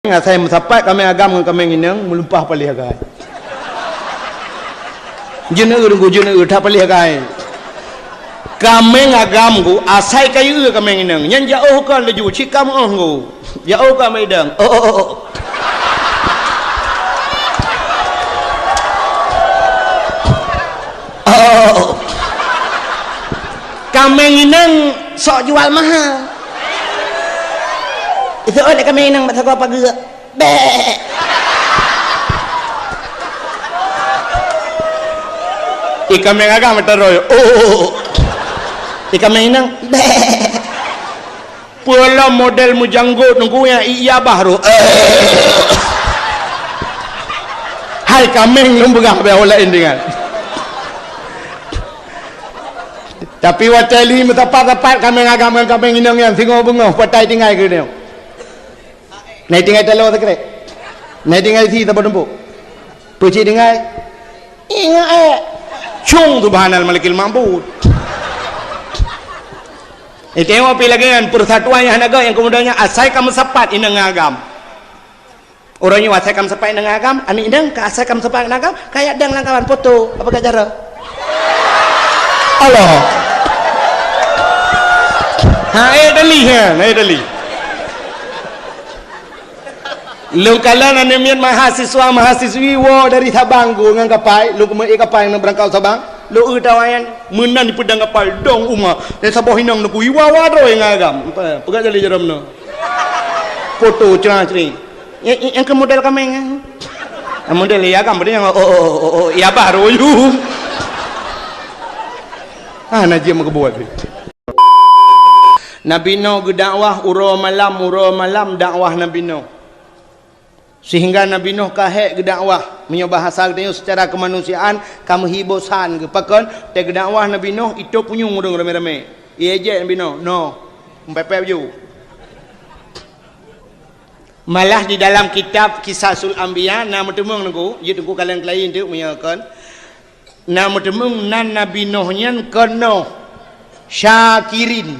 Saya mensapat kami agam dengan kami inang melumpah palih agai. Jenak urung jenak tak palih agai. Kami agam ku asai kayu kami inang. Yang jauh kan laju cikam ku. Jauh kami dang. Kami inang sok jual mahal. Itu ada kami nang mata kau apa gerak be ikan mengaga mata roy ikan menang be pula model mujanggut nunggu yang iya baru hai kami lumbugah be olah dengan tapi wateli mata pat kami ngagam kami inang yang singo bungo patai tinggal ke dia. Naik tinggal telur tak kira. Naik tinggal si tak berdempuk. Pucik tinggal. Ingat cung tu bahanal malikil mampu. Tengok pi lagi kan persatuan yang naga yang kemudiannya asai kamu sepat inang agam. Orangnya asai kamu sepat inang agam, ani indang ka asai kamu sepat inang agam, kayak dang langkawan foto. Apa kat cara? Allah. Dali. Lu kalan anemian mahasiswi wo dari Sabang go ngang kapai lu kemai kapai nang berangkau Sabang lu tawayan menan di pedang kapal dong uma dari Sabah hinang nu iwawa do yang agam pegat jali jaramno foto cerah-cerih yang ke model kami model ya agam yang ya baru yu najib mengbuat Nabi no dakwah uro malam dakwah Nabi no sehingga Nabi Nuh kahek ke dakwah menyobahasa dia secara kemanusiaan kamu hibosan ke pakan te ke dakwah Nabi Nuh itu punyung udung rame-rame iya je Nabi Nuh no mpepe ju malah di dalam kitab Kisasul Anbiya nama temung nunggu je tunggu kalian lain tu menyakan nama temung nan Nabi Nuh nyan kena syakirin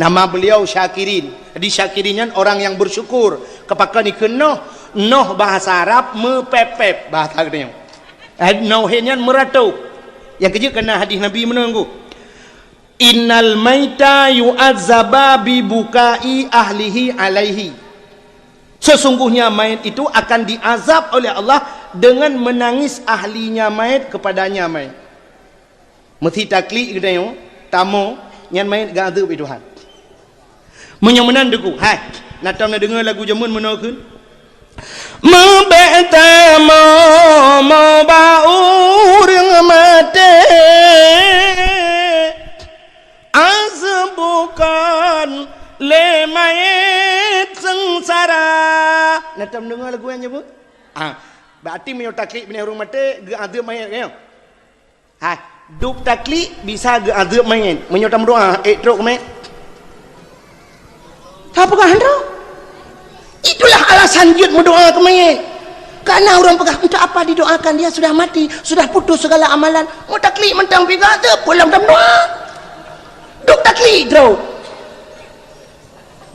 nama beliau syakirin di syakirinnya orang yang bersyukur kepakan ikan noh bahasa Arab mepepep bahasa katanya nohnya meratu yang kejut kena hadis Nabi menunggu innal maita yu'azzaba bi bukai ahlihi alaihi sesungguhnya mayat itu akan diazab oleh Allah dengan menangis ahlinya mayat kepadanya mayat mesti takli katanya tamu yang mayat gak azab Tuhan menyemenan deku hai natam nak dengar lagu jamun menakun membetamo mo bau reng mate azbukan le mayit sengsara natam dengar lagu yang nyebut berarti menyo taklid bini urang mate ge azab mayit kan hai duk taklid bisa ge azab mayit menyo tam doa truk mayit apakah anda? Itulah alasan jud berdoa ke mayit. Karena orang pegah untuk apa didoakan dia sudah mati, sudah putus segala amalan. Mau taklid mentang pegah tu pulang dalam doa. Duk taklid terus.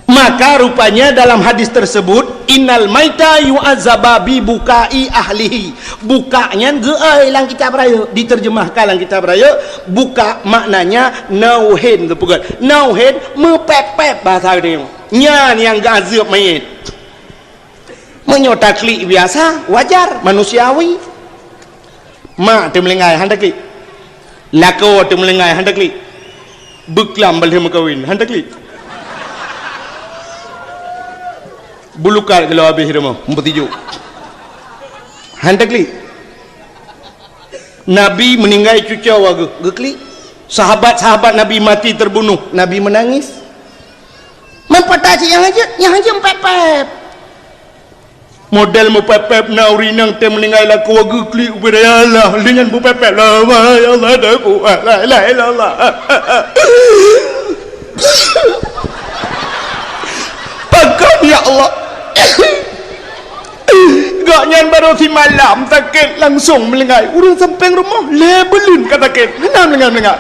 Maka rupanya dalam hadis tersebut innal maita yu'azzaba bi bukai ahlihi. Bukanya geai lang kitab raya diterjemahkan lang kitab raya buka maknanya nauhin tu pegat. Nauhin mepepep bahasa dia. Nyan yang gazab mayit menyotakli biasa wajar manusiawi mak tu melengai handakli lako tu melengai handakli beklam balhem kawin handakli bulukal kalau habis rumah empatiju handakli Nabi meninggal cucu wagu gekli sahabat-sahabat Nabi mati terbunuh Nabi menangis mempatasi yang aja mepepep model mepepep naurinang te meninggal laku wagu klik ubirayalah dengan mepepep la ya Allah daku la ilaha illallah pakai ya Allah gak nyan baru si malam sakit langsung melengai urang samping rumah lebelun kata sakit kenal melengai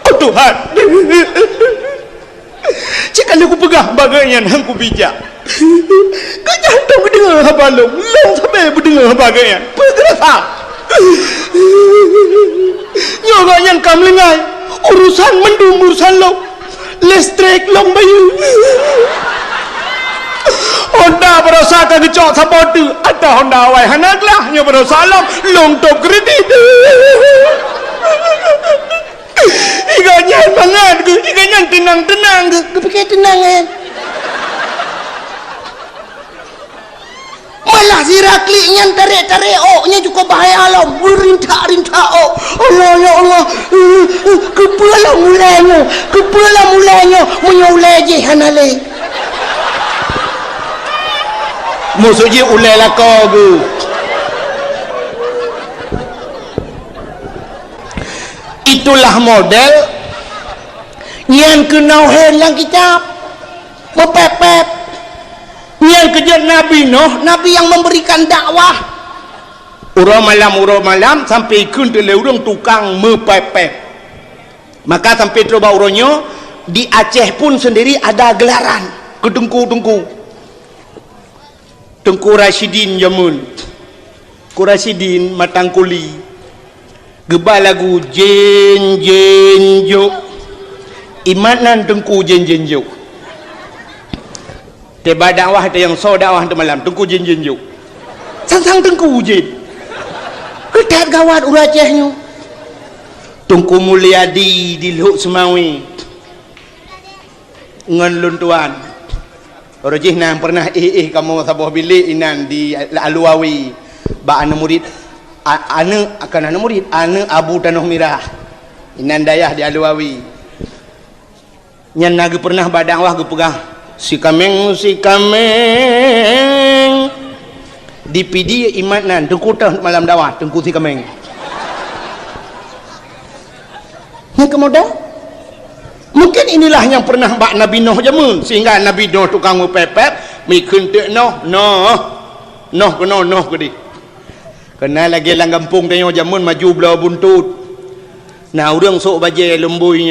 oh Tuhan jika aku pegang bagainya aku bijak Kau jantung berdengar apa long sampai berdengar apa gaya bergerasa nyoganya kamu lengai urusan mendung urusan long listrik long bayu Honda berosa ke gecok support ada Honda awai hanak lah nya berosa long top kredit iganya mangan iganya tenang ke fikir tenang kan malah si Rakli nya tarik nya cukup bahaya lah rintak Allah ya Allah kepala mulanya menyulai je hanale musuh je ulai lah kau tu itulah model yang kenal helang kitab mepepet yang kejar Nabi Nuh, Nabi yang memberikan dakwah urang malam sampai ikun tele urang tukang mepepet maka sampai terubah urangnya di Aceh pun sendiri ada gelaran ke Tengku Rashidin Jamun Rasidin Matangkuli gebal lagu jen jo imanan Tengku jen jo tiba dakwah ada yang so dakwah tu malam Tengku jen jo sang Tengku jen ketat gawat uracehnya Tengku Mulyadi di Luk Semawi ngan luntuan Orajih nan pernah kamu sabuh bilik inan di Aluawi ba anu murid anu Abu Tanuh Mirah inan dayah di Aluawi nyan naga pernah badakwah ge pegah si kameng di PD imat nan Tengku tah malam dakwah Tengku si kameng yang kemudian mungkin inilah yang pernah bak Nabi Nuh jamun sehingga Nabi Nuh tukang mepepet mikun tek noh ke di kena lagi lang kampung tanya jamun maju belah buntut nah urang sok bajai lembui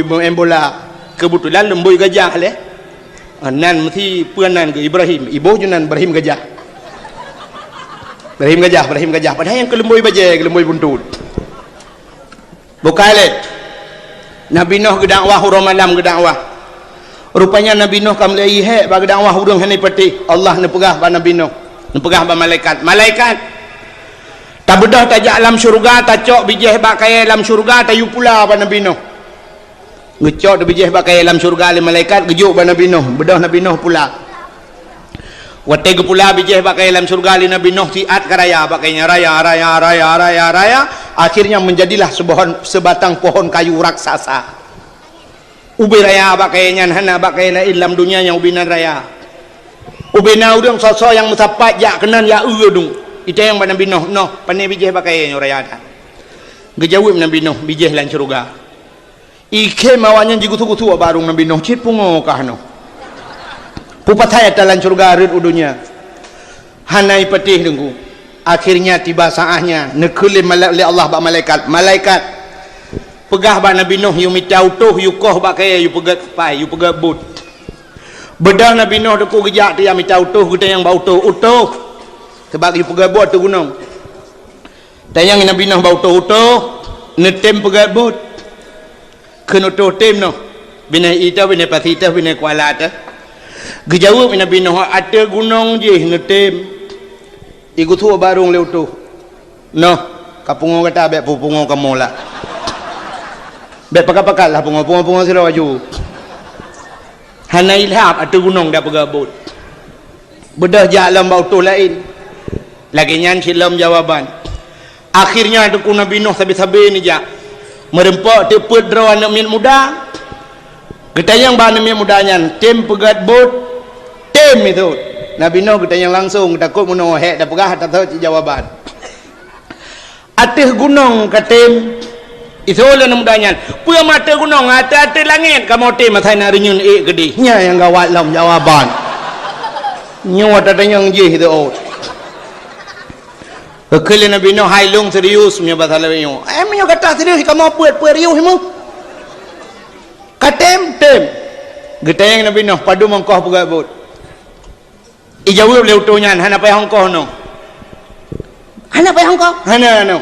main bola kebetulan lembui gajah leh nan mesti puanan ke Ibrahim ibu junan Ibrahim gajah padahal yang ke lembui bajai ke lembui buntut bukan leh Nabi Nuh gedakwah urang malam gedakwah rupanya Nabi Nuh kam lei he ba gedakwah urang hanai peti Allah ne pegah ba Nabi Nuh ne pegah ba malaikat tak bedah tajak alam syurga tacok bijih ba kaya alam syurga tayu pula ba Nabi Nuh ngecok bijih ba kaya alam syurga le malaikat gejuk ba Nabi Nuh bedah Nabi Nuh pula wateg pula bijih ba kaya alam syurga le Nabi Nuh tiat karaya ba kaya raya akhirnya menjadilah sebatang pohon kayu raksasa ubi raya bakainya hana bakainya ilam dunia yang ubinan raya ubina udang sosok yang musapat ya kenan ya udung itu yang Nabi Nuh pandai bijih bakainya raya ada gejawab Nabi Nuh bijih lan syurga ike mawanya jigutu-gutu barung Nabi Nuh cit pungo kahno pupatai talan syurga rid udunya hanai petih dengku akhirnya tiba saatnya nekulim oleh Allah bak malaikat pegah bak Nabi Nuh yu mita utuh yu koh bak kaya yu pegat pai yu pegat but bedah Nabi Nuh deku gejak dia mita utuh kita yang bau utuh sebab yu pegat but tu gunung tayang Nabi Nuh bau utuh netem pegat but kena utuh tem noh bina ita bina pasita bina kuala ta gejawab Nabi Nuh ada gunung je netem iku tu barung leu tu noh kapungo kata be pupungo kamu lah be pakal lah pungo sira waju hanai lhap atu gunung dah pegabut bedah jalan bau tu lain lagi nyan silam jawaban akhirnya tu Nabi Nuh sabi-sabi ni ja merempak tepet draw anak min muda getayang ba anak min mudanya tem pegat bot tem itu Nabi Nuh kita yang langsung takut muno hek dah pegah tak tahu jawaban atih gunung katem itu lah namudanya puya mata gunung atih langit kamu tem matai nak renyun gede nya yang gawat lam jawaban nyawa tak yang je itu kekali Nabi Nuh hailung serius punya bahasa lainnya punya kata serius kamu puat riuh mu katem tem getayang Nabi Nuh padu mangkah pegabut jawab leutonya hana pai Hong Kong no. Hana pai Hong Kong. Hana no.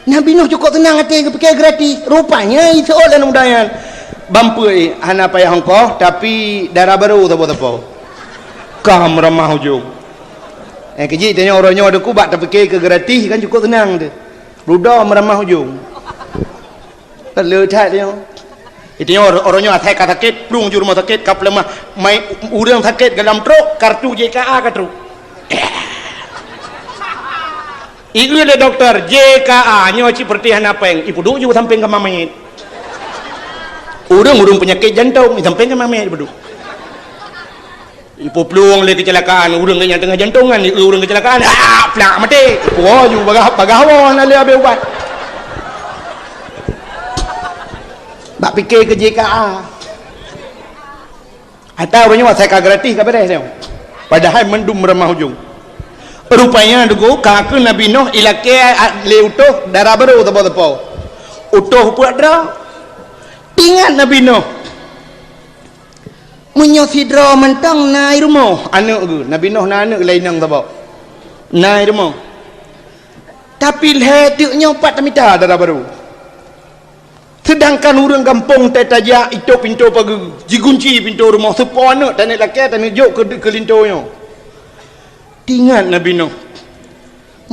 Nabi Nuh cukup tenang hati pakai gratis. Rupanya itu orang mudahan. Bampui hana pai Hong Kong tapi darah baru tapo-tapo. Kam ramah hujung. Keji tanya orangnya ada kubat tapi ke gratis kan cukup tenang tu. Ruda meramah hujung. Leutat dia. Itunya orangnya atai kata sakit, plung juru rumah sakit, kap lemah, mai urang sakit dalam truk, kartu JKA ke truk. Iu le doktor JKA nyo seperti hanapeng, ipu duk juga samping ke mamait. Urang penyakit jantung, samping ke mamait bedu. Ipu plung le kecelakaan, urang ke tengah jantungan, urang kecelakaan, plak mati. Wah, ju bagahawan le abe ubat. Bak fikir ke JKA. Atau orangnya saya gratis ke beres dia. Padahal mendum meramah hujung. Rupanya dugu kakak Nabi Nuh ilake leutuh darah baru tepo-tepo. Utuh pula dah. Ingat Nabi Nuh. Munyo sidra mentang nai rumah anak tu. Nabi Nuh na anak lain nang tepo. Nai rumah. Tapi letuknya 4 meter darah baru. Sedangkan orang kampung tetajak itu pintu pagi digunci pintu rumah sepona tanah laki tanah jok ke lintonya. Ingat Nabi Nuh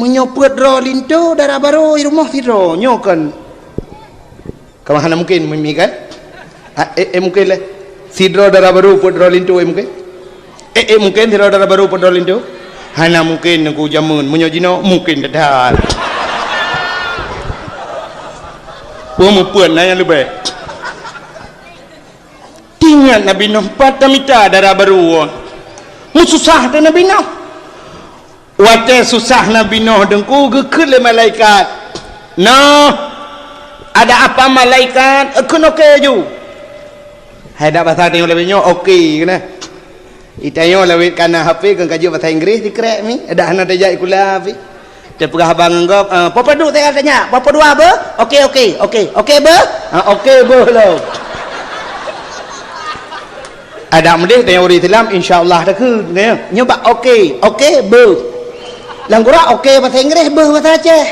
menyopot ro linto darah baru di rumah sidro nyokan. Kemana mungkin memikan? Mungkin lah sidro darah baru pot ro linto mungkin. Mungkin sidro darah baru pot ro linto. Hana mungkin aku jamun menyojino mungkin dah. Pemu puan yang lebih. Ingat Nabi Nuh 4 meter darah baru. Susah dah Nabi Nuh. Waktu susah Nabi Nuh dengku gekut le malaikat. Nuh, ada apa malaikat? Aku okey ju. Ada bahasa tengok lebih nyo okey kena. Itayo lewat kana HP kan kaji bahasa Inggeris dikrek mi. Ada anak dejak ikula api. Dia pegah abang engkau, papa duk saya tanya, papa dua apa? Okey ber? Okey ber lo. Ada mendih tanya orang Islam, insyaAllah dah ke, nyoba okey ber. Langgura okey bahasa Inggeris ber bahasa Aceh.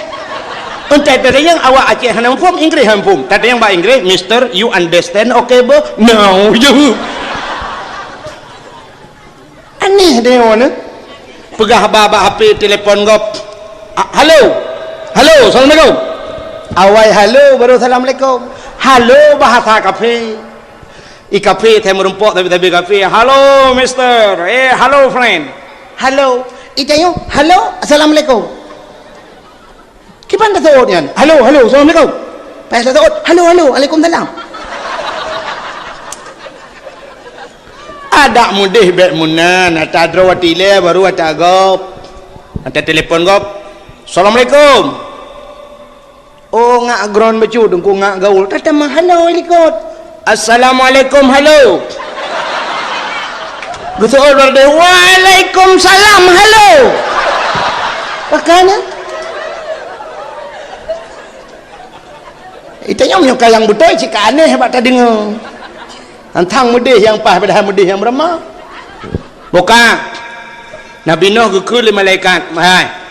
Entah tadi yang awak Aceh hana pun Inggeris hampum. Tadi yang bahasa Inggeris, Mister, you understand okey ber? No, you. Aneh dia orang. Pegah abang HP telefon kau. Halo, assalamualaikum. Awai halo baru assalamualaikum. Halo bahasa kafe. Kafe saya merumpok tapi kafe. Halo Mister, halo friend. Halo, itayo. Halo, assalamualaikum. Kipan dah tahu nian? Halo, assalamualaikum. Pas dah tahu. Halo, waalaikumsalam. Ada mudih bet munan, ada drawati le baru ada gop. Ada telepon gop. Assalamualaikum. Oh ngak ground becu dengku ngak gaul. Tata mah halo ikut. Assalamualaikum halo. Betul berde. Waalaikumsalam halo. Makanya itanya menyuka yang betul jika aneh hebat tadi dengar. Antang mudih yang pah padahal mudih yang meramah. Bukan. Nabi Nuh gekul malaikat.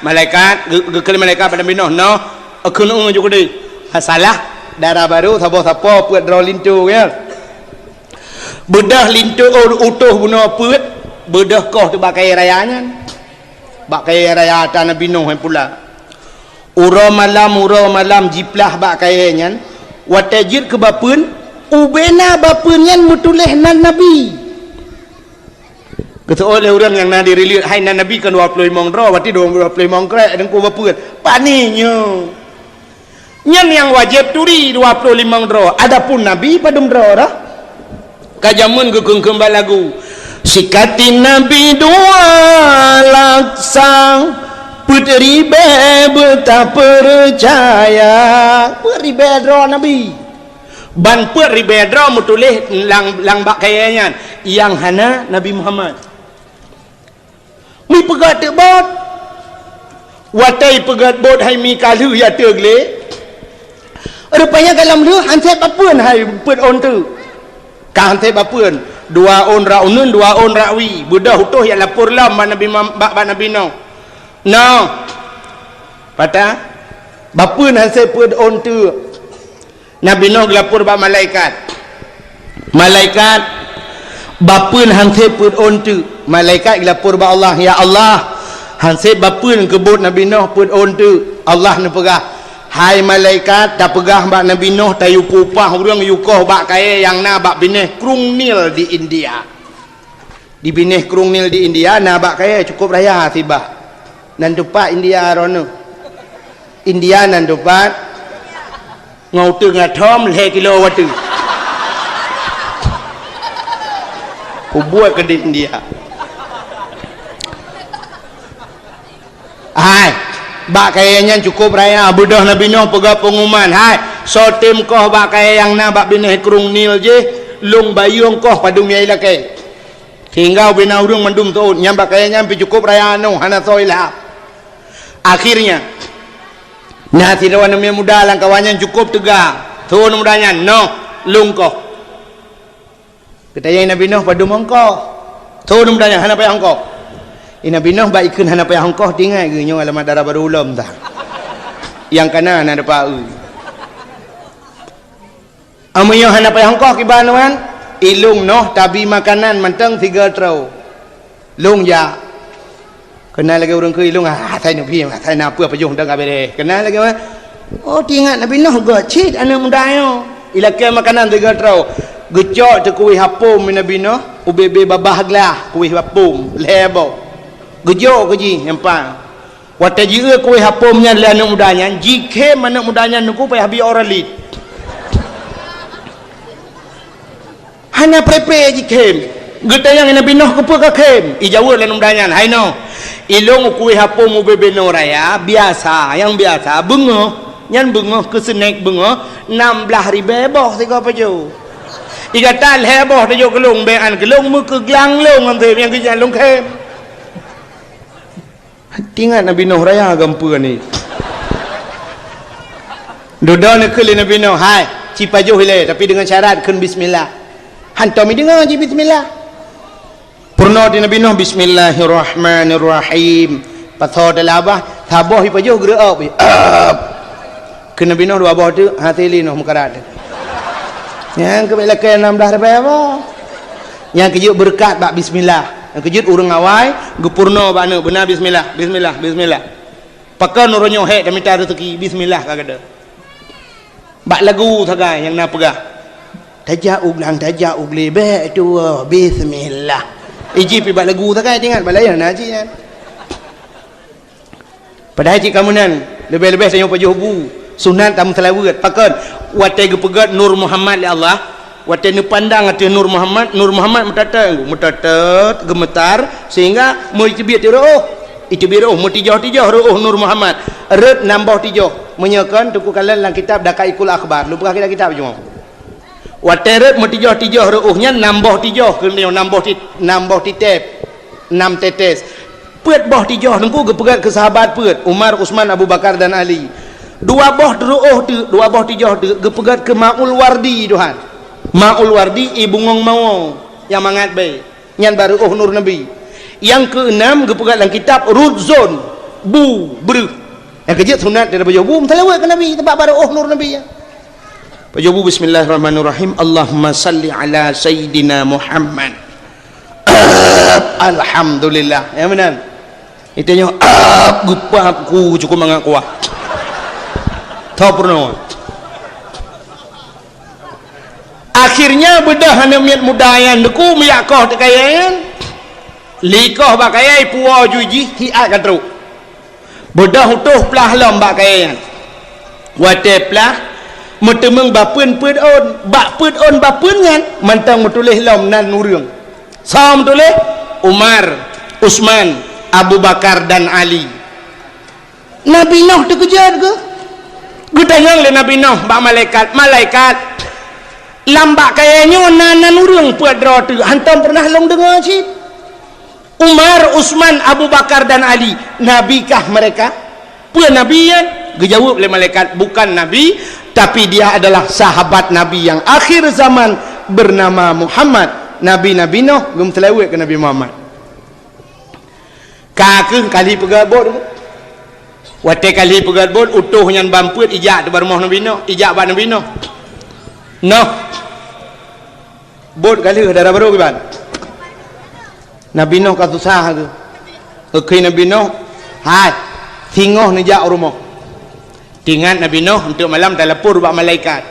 Malaikat gekul malaikat pada Nabi Nuh. No, aku nak juga deh. Salah darah baru sabo-sabo puat draw lintu ya. Bedah lintu utuh guna puat. Bedah kau tu bakai rayanya. Bakai raya ta Nabi Nuh pula. Ura malam jiplah bakainya. Watajir ke bapun. Ubena bapunnya mutuleh nan Nabi. Kata oleh orang yang nak dirilis hai nan Nabi kan 25 dro berarti 25 krek dan ku bapun paninya nyan yang wajib turi 25 dro adapun Nabi padum dro dah kajamun gugeng kembal lagu sikati Nabi 2 laksang putri betapa percaya putri bedro Nabi ban putri bedro mutulih lang bakainya yang hana Nabi Muhammad mi pegat bot watai pegat bot hai mi kalu ya tegle rupanya dalam lu hantai bapun hai put on tu ka hantai bapun dua on raunun dua on rawi budah utuh yang lapor lah bak Nabi Nuh no patah bapa hasil pun on tu Nabi Nuh lapor bak malaikat bapa hasil pun on tu malaikat lapor bak Allah ya Allah hasil bapa kebut Nabi Nuh pun on tu Allah ni pegah hai malaikat dah pegah bak Nabi Nuh tayu pupah urang yukoh bak kaya yang na bak binih Krung Nil di India di binih Krung Nil di India na bak kaya cukup raya tiba nan tupat India rono India nan tupat ngau tu ngathom le kilo watu buat ke di India hai bak kayanya cukup raya budah Nabi Nuh pegah pengumuman hai so tim koh bak kaya yang na bak bineh Krung Nil je lung bayung koh padung miai lakai tinggal bina urung mandum tu nyam bak kayanya pi cukup raya anu hana soilah akhirnya nah tirawan namanya muda lang kawannya cukup tegak tu mudanya no lung koh ketayang Nabi Nuh padung mongkoh tu mudanya hana payah angkoh Nabi Nuh baik ikun hana payah hongkoh tinggal ke nyong alamat darah baru ulam tak yang kanan ada pak amunyo hana payah hongkoh kibanuan ilung noh tabi makanan mentang 3 trau lung ya kenal lagi orang ke ilung saya nak pergi saya nak apa pejung dah kabeh kenal lagi mah oh tinggal Nabi Nuh gocit anak muda yo ilakai makanan 3 trau gecok tu kuih hapum Nabi Nuh ubebe babah glah kuih hapum lebo gejok keji empat wata jira kuih hapumnya le anak mudanya jike anak mudanya nuku payah bi oralit hanya prepe jike geta yang Nabi Nuh kepa kem ijawa le anak mudanya hai no ilung kuih hapum ubebe no raya biasa yang biasa bengoh nyan bengoh ke senek bengoh 16,000 boh tiga peju igatan heboh tu jo kelung be an kelung mu ke glang lung ante yang kejan lung kem tinggal Nabi Nuh raya gampu ni duduk nak keli Nabi Nuh hai cipajuh le tapi dengan syarat kun bismillah hantar mi dengar je bismillah purna di Nabi Nuh bismillahirrahmanirrahim patho dalabah thaboh ipajuh gerak kun Nabi Nuh dua boh tu hati li Nuh mukarat yang kebelakan 16 apa yang kejut berkat bak bismillah yang kejut urang awai gepurno bana benar bismillah pakai nuronyo hek dan minta rezeki bismillah kagada bak lagu tagai yang na pegah tajak lebe tu bismillah iji pi bak lagu tagai ingat balaya naji kan pada haji kamunan lebih-lebih saya pajuh bu sunat tamu selawat pakai watai gepegat Nur Muhammad ya Allah watai ni pandang ati Nur Muhammad metatat gemetar sehingga mau itibit roh mutijah roh Nur Muhammad red nambah tijah menyakan tuku kalan dalam kitab Dakaikul Akhbar lupa kita kitab cuma watai red mutijah rohnya nambah tijah kena nambah titep 6 tetes pet boh tijah nunggu gepegat ke sahabat pet Umar Usman Abu Bakar dan Ali dua boh tijah gepegat ke Ma'ul Wardi Tuhan Ma'ul Wardi ibu ngong mawong yang mangat baik nyan baru Nur Nabi yang keenam gepegat dalam kitab Rudzon bru yang kejut sunat daripada jobu talawat ke Nabi tempat baru Nur Nabi ya pajobu bismillahirrahmanirrahim Allahumma salli ala Sayyidina Muhammad alhamdulillah ya benar itunya gupah aku cukup mangat kuah tahu purno akhirnya bedah hana miat mudayan deku miyakoh tekayan likoh bakayai puwa juji hiat katru bedah utuh pelah lam bakayan wate pelah metemeng bapun put on bapun kan mantang metulih lam nan nurung sam tulih Umar Usman Abu Bakar dan Ali Nabi Nuh terkejar ke gudayang le Nabi Nuh ba malaikat lambak kayaknya nanan urang pedro tu hantam pernah long dengar sih Umar Usman Abu Bakar dan Ali nabikah mereka pun nabiyan dijawab oleh malaikat bukan nabi tapi dia adalah sahabat nabi yang akhir zaman bernama Muhammad Nabi Nuh gum selewek ke Nabi Muhammad kakeng kali pegabot wate kali pegabot utuh nyan bamput ijak tu rumah Nabi Nuh ijak ba Nabi Nuh Nuh bot kali darah baru ke ban Nabi Nuh ka susah ke Nabi Nuh hai singoh ni jak rumah tinggal Nabi Nuh untuk malam telepon buat malaikat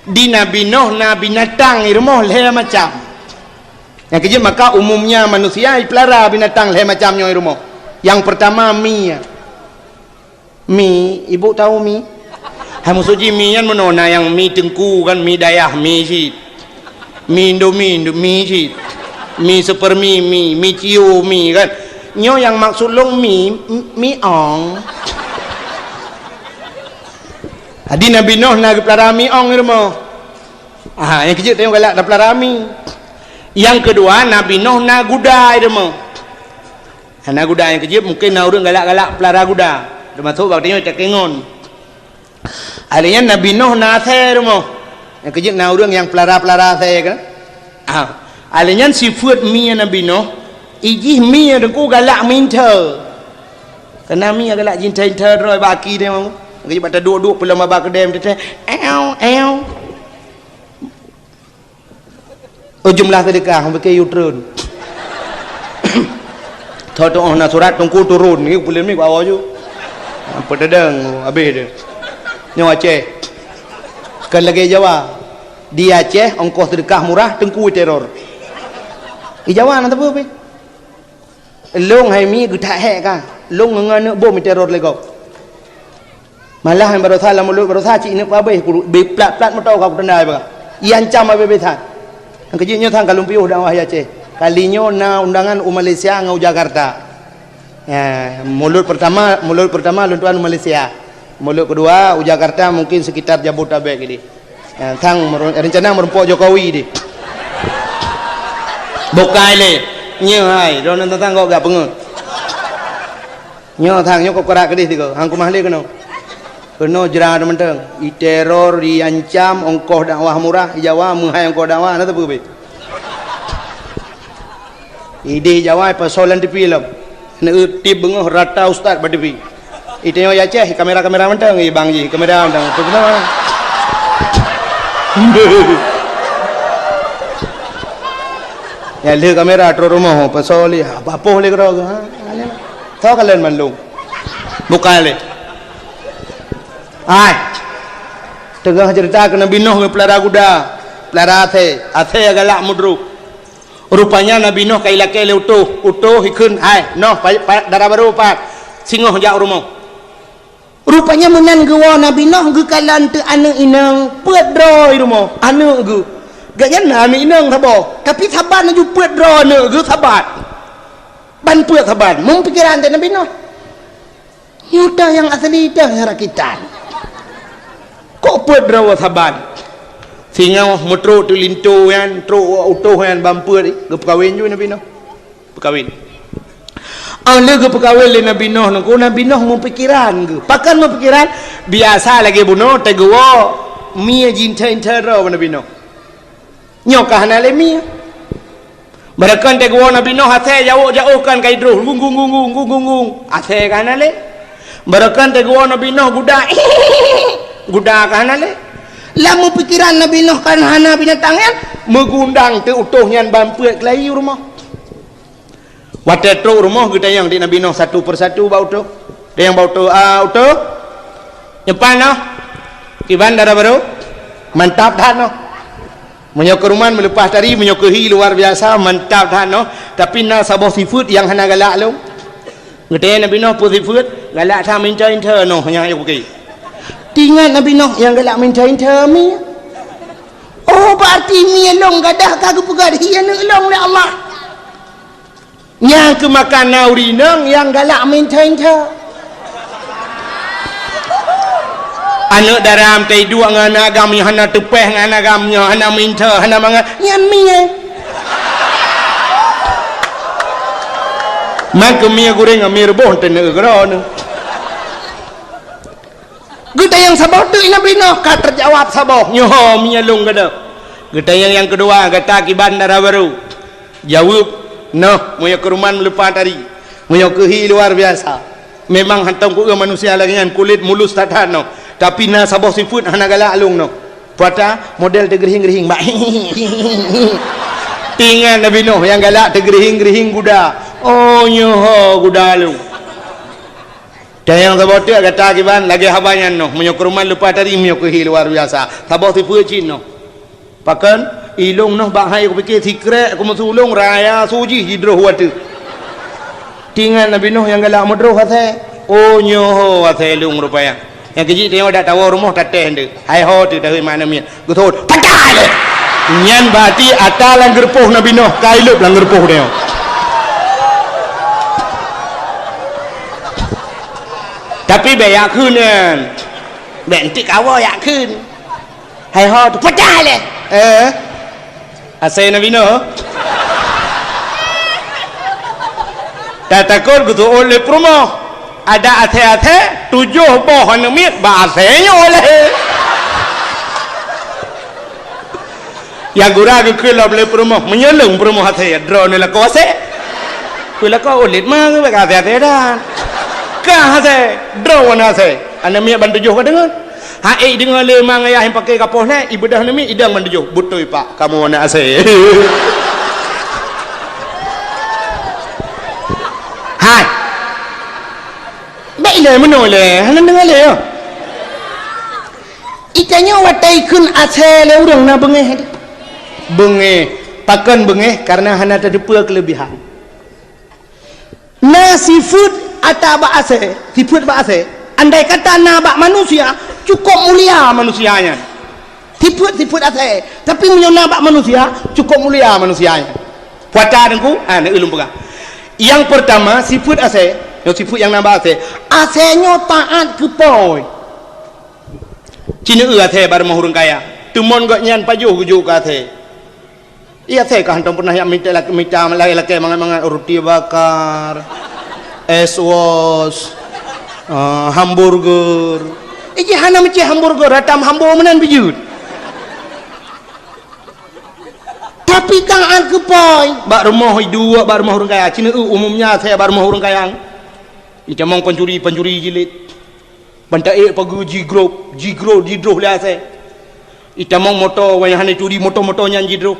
di Nabi Nuh na binatang di rumah leh macam yang kejut maka umumnya manusia pelihara binatang leh macamnya di rumah yang pertama mi ibu tahu mi hamu suji mi yang menona yang mi tengku kan mi dayah mi sih mi indomie mi sih mi super mi ciu mi kan nyo yang maksud long mi ong di Nabi Nuh nak pelihara mi ong di rumah yang kecil tengok galak nak pelihara mi yang kedua Nabi Nuh nak guda di rumah nak guda yang kecil mungkin nak orang galak-galak pelihara guda termasuk waktunya tak kengon alihnya Nabi Nuh nak saya di rumah yang kecil nak orang yang pelihara saya kan alihnya sifat mi Nabi Nuh ijih mi yang aku galak minta kerana mi yang galak cinta roi baki dia mau kerja pada duduk pulang babak kedai dia jumlah sedekah pakai U-turn tahu nak surat tunggu turun ni pulang ni bawa je apa dedeng habis dia nyawa Aceh sekali lagi Jawa di Aceh ongkos sedekah murah tengku teror di Jawa nak apa long hai mi getak hek kan long ngan bom teror lego malah yang baru salah mulut baru saja ini apa be plat motor kau tendai ba iancam apa besan yang kejutnya tang kalau piuh dah wahya Aceh kalinya na undangan Malaysia ngau Jakarta ya mulut pertama luntuan Malaysia mulut kedua Jakarta mungkin sekitar Jabodetabek ini ya tang rencana merumpok Jokowi di bokai le nya hai don tang kau gak pengut nya tang nyok korak kedis tigo hang kumah le keno kena jerah menteng i teror diancam ongkos dakwah murah di Jawa menghai ongkos dakwah nak apa be ide Jawa persoalan TV lah nak tip bengah rata ustaz pada TV itu yang Aceh kamera menteng bang ji kamera menteng tu kenapa ya le kamera terus rumah pasal li apa le kero ha tahu kalian manlung bukan le tengah cerita ke Nabi Nuh pelihara kuda pelihara ate galak mudru rupanya Nabi Nuh kailake le utuh ikun Nuh darah baru pak singoh jak rumah rupanya menan gewa Nabi Nuh ge kalan tu anak inang pedroi rumah anak ge gaknya anak inang sabo tapi saban ju pedro anak ge sabat ban pet saban mung pikiran te Nabi Nuh nyudah yang asli dah rakitan kok pedro saban singa mutro tu lintu yan tro utuh yan bampu di ge perkawin ju Nabi Nuh perkawin le ge perkawin le Nabi Nuh ko Nabi Nuh mau pikiran ge pakan mau pikiran biasa lagi buno teguo mi jinta intero Nabi Nuh nyokah na le mi barakan teguo Nabi Nuh ate jauh kan kai dru gung ate kana le barakan teguo Nabi Nuh guda kana le lamu pikiran Nabi Nuh kan hana binatangnya megundang te utuhnya bampuet kelai rumah watet rumah kita yang di Nabi Nuh satu persatu bau tu dia yang bau tu utuh nyepan noh kiban darah baru mantap dah noh menyok rumah melepas tari menyokehi luar biasa mantap dah noh tapi na sabah sifut yang hana galak lu ngete Nabi Nuh pun sifut galak tha minta inter noh yang okey tinggal Nabi Nuh yang galak minta mi berarti mi long gadah kagak pegat hian long le Allah yang kemakan naurinang yang galak minta anak daram tai dua ngana agam yang hana tepeh ngana agamnya hana minta hana manga nyan mi maka mi goreng amir boh tene gron kita yang sabah tu Nabi Nuh kat terjawab sabah nyoh mi long gada Kata yang kedua, kata ki bandara baru. Jawab, noh, moyo ke rumah melepas tadi. Moyo ke hi luar biasa. Memang hantam ku manusia lagi kan kulit mulus tak tahan no. Tapi na sabah sifut hana galak alung no. Puata model tergerihing-gerihing. Tinggal Nabi Nuh yang galak tergerihing-gerihing kuda. Oh nyoho kuda alung. Dan yang sabah tu kata ki ban lagi habanya no. Moyo ke rumah lepas tadi moyo ke hi luar biasa. Sabah sifut cin no. Pakan ilung noh bahai aku fikir sikrek aku masulung raya suji hidroh watu. Tinggal Nabi Nuh yang galak modroh hase. Oh nyoho hase lung rupanya. Yang kecil tengok dak tahu rumah tateh ende. Hai ho tu dah mana mian. Gutut patah le. Nyan berarti atalan gerpuh Nabi Nuh kailup lang gerpuh dia. Tapi bayak kunan. Bentik awak yak kun. Hai ho tu patah le. Asal Nabi Nuh tak takut gitu oleh promo ada ate-ate 7 pohon miet bahasanya oleh yang gura ke lah boleh promo menyelung promo ate drone lah kau se kula kau ulit mah ke ate-ate dah kah ate drone ate anda miet bantu juh kau dengar hai dengar le mang ayah yang pakai kapoh ni ibu dah ni idang mandujo betul pak kamu mana ase hai baik le meno le hang dengar le itanya watai kun ase le urang na bengeh pakan bengeh karena hana terdepa kelebihan na seafood atau ba ase seafood ba ase andai kata na ba manusia cukup mulia manusianya. Sifat asal. Tapi menyonabak manusia cukup mulia manusianya. Puasa dengku, nak ulung pegang. Yang pertama sifat asal, sifat yang nambah asal. Asalnya taat kepoy. Cina asal bar mahurung kaya. Tumon gak nyan pajuh kujuk asal. Iya asal kah hantam pernah yang minta laki mangan roti bakar, es was, hamburger. Iji hana meci hamburger ratam hambur menan bijut. Tapi tangan kepoy. Bak rumah dua bak rumah orang kaya. Cina umumnya saya bak rumah orang kaya. Ija mong pencuri jilid. Bantai pagi jigro lah saya. Ija mong motor yang hana curi motor-motornya jidro.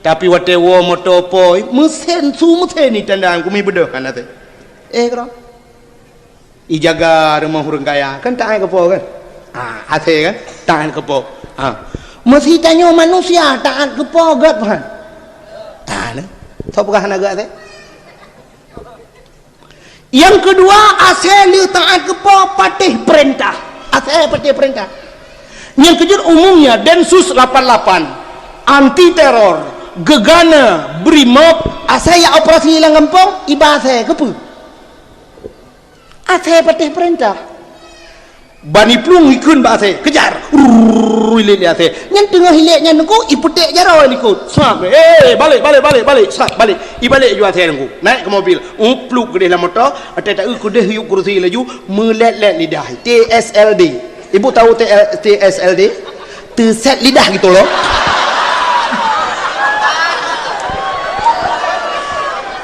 Tapi wate wo motor poy mesin ni tandaan kumi bedah kan ate. Kau ijaga rumah orang kaya kan tahan kepo kan hati kan tahan kepo mesti tanya manusia tahan kepo gat kan tahan siapakah nak gat yang kedua asal dia tahan kepo patih perintah asal patih perintah yang kedua umumnya Densus 88 anti teror gegana brimob asal ya operasi hilang kampung ibasai kepu asal patih perintah bani plung ikun ba asal kejar hilik asal yang tengah hiliknya nengku iputek jarau ikut sam balik sat balik ibalik ju asal nengku naik ke mobil plug gede lah motor tak kudah yuk kursi laju melet-let lidah TSLD ibu tahu TSLD terset lidah gitu loh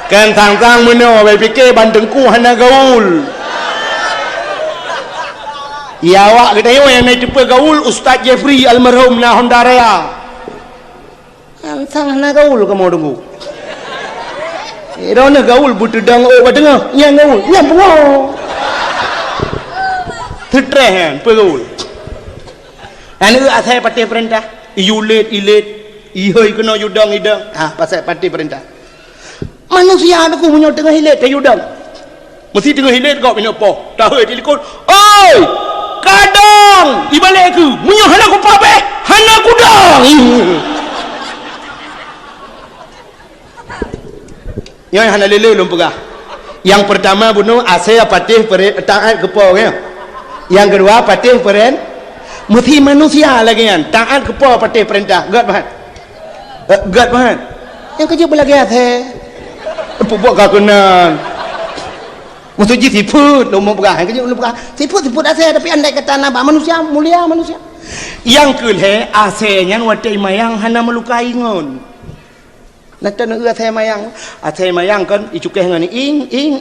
kan tang-tang mana fikir bandengku hana gaul. Ya awak kita yang naik cepat gaul Ustaz Jeffrey almarhum na Honda Raya. Sang na gaul kamu tunggu. Rona gaul butudang badengah yang gaul yang pengo. Tertrehen pegaul. Anu asal parti perintah. Iulit ihoi kena yudang idang. Pasal parti perintah. Manusia aku punya tengah hilit yudang. Mesti tengah hilit kau punya apa? Tahu telepon. Oi! Kadang ibalik aku munyo hana ku pape hana kudang yang hana lele belum pegah yang pertama bunuh asal patih taat kepo ya yang kedua patih peren mesti manusia lagi kan taat kepo patih perintah gat bahan yang kerja belagi asal pupuk kakunan Maksudnya siput lomo perah kerja lomo perah siput asal tapi andai kata nabak manusia mulia manusia yang kulhe asenya watai mayang hana melukai ngon nata nu asal mayang kan icukeh ngani ing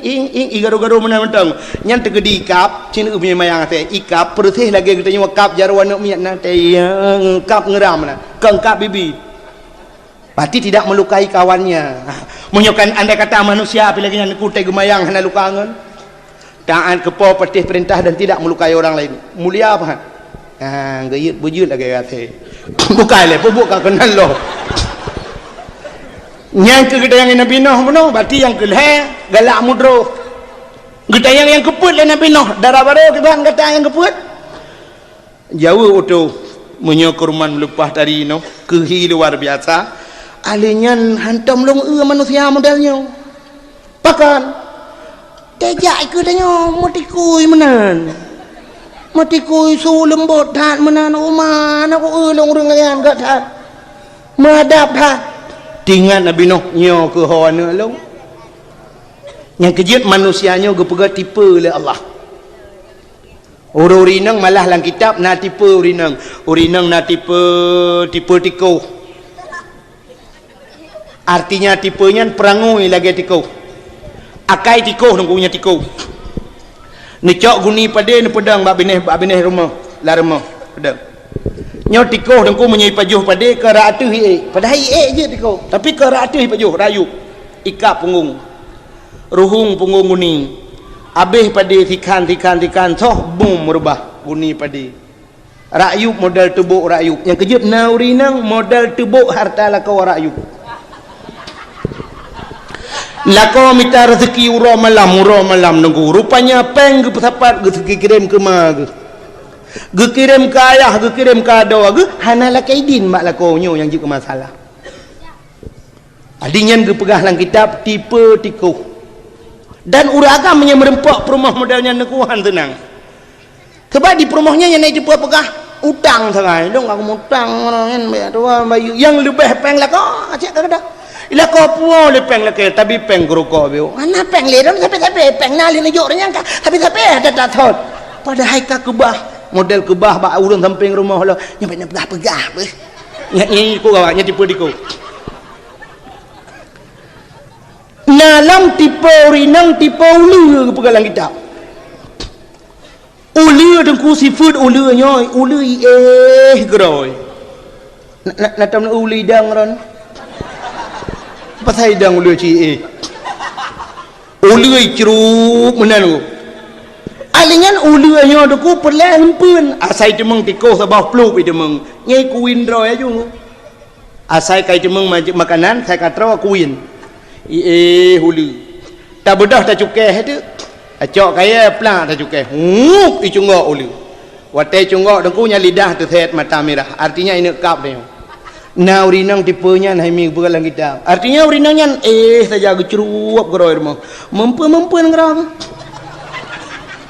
igaro-garo menang-mentang nyan tegedi ikap cina punya mayang asal ikap perutih lagi kita nyawa kap jarwana miat na tayang kap ngeram na kengkap bibi berarti tidak melukai kawannya menyokan andai kata manusia apalagi yang kutai gemayang hana lukangan taat kepo perintah perintah dan tidak melukai orang lain mulia apa gayut bujut lagi kata bukan le buka kenal lo yang kedayang Nabi Nuh benar berarti yang keleh galak mudro kedayang yang keput le Nabi Nuh darah baru kedan kata yang keput jauh utuh menyokurman lepas dari Nuh kehi luar biasa alinyan hantam long manusia modelnya pakan tejak ke tanya matikui menan matikui su lembut dat menan uman aku long rengan kat dat madap dat tinggal Nabi Nuh nyo ke hawana long yang kejut manusianya gepega tipe oleh Allah urinang malah lang kitab na tipe urinang na tipe tiko artinya tipenya perangui lagi tiko akai tiko nunggunya tiko necok guni pada ni pedang bab bineh rumah la rumah pedang nyo tiko nunggu menyai pajuh pada ke raatuh pada hai je tiko tapi ke raatuh pajuh rayu ikap punggung ruhung punggung guni habis pada tikan toh bum merubah guni pada rayu modal tubuk rayu yang kejut naurinang modal tubuk harta lakau rayu lako minta rezeki uro malam nunggu rupanya peng ge pesapat ge kirim ke mag ge kirim ke ayah ge kirim ke ado ge hana lakaidin mak lakonyo yang juga masalah adinyan ge pegah lang kitab tipe tiko dan uragam yang merempak perumah modalnya nekuhan tenang sebab di perumahnya yang naik tipe pegah utang sangai dong aku utang orang yang lebih peng lako acak kada ila ko puo le peng le ke tapi peng guru ko bio ana peng le don sampai peng nali ne jok nyangka tapi ada tatot pada hai ka kebah model kebah ba urang samping rumah lo nyampe pegah beh nyi ko gawanya tipe diko nalam tipe rinang tipe ulu pegalang kita ulu dengku sifut ulu nyoy ulu groi na tam ulu dang ron pasai dang ulu ci ulu ceruk menalu alingan ulu nyo deku perlah hempun asai temeng tiko sabah pluk itu meng nyai kuin ro aja asai kai temeng makanan saya katro kuin ulu tak bedah tak cukai tu acok kaya plang tak cukai icungok ulu watai cungok deku nya lidah tu set mata merah artinya ini kap dia na urinang tipenya nah mi begalang kita artinya urinangnya saja gecurup geroy rumah mempu ngerang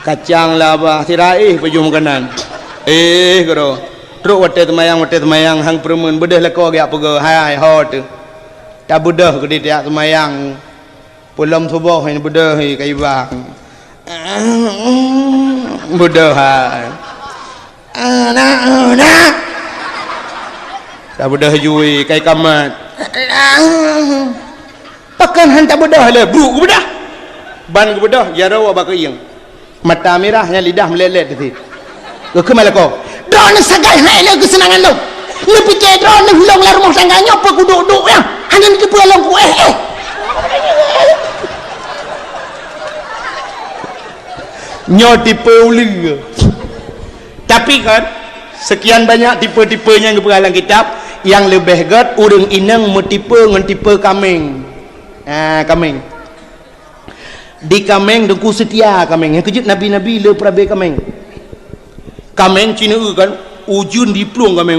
kacang laba sirai paju makanan gero truk wate temayang hang permen bedah leko gak pego hai hot tak bedah gede tiak temayang pulam subuh ini bedah kai bang bedah anak tak bedah jui kai kamat pakan han tak bedah le bu bedah ban ke bedah jaro ba ke yang mata merahnya lidah melelet tu ke malako don sagai hai le kesenangan lo lu pikir don lu hulung la rumah tangganya apa ku duk ya hanan ke pulang ku nyo tipe uli tapi kan sekian banyak tipe-tipenya yang berhalang kitab yang lebih god urang inang metipe ngan tipe kameng kameng di kameng dengku setia kameng yang kejut nabi-nabi le prabe kameng Cina kan ujun diplung kameng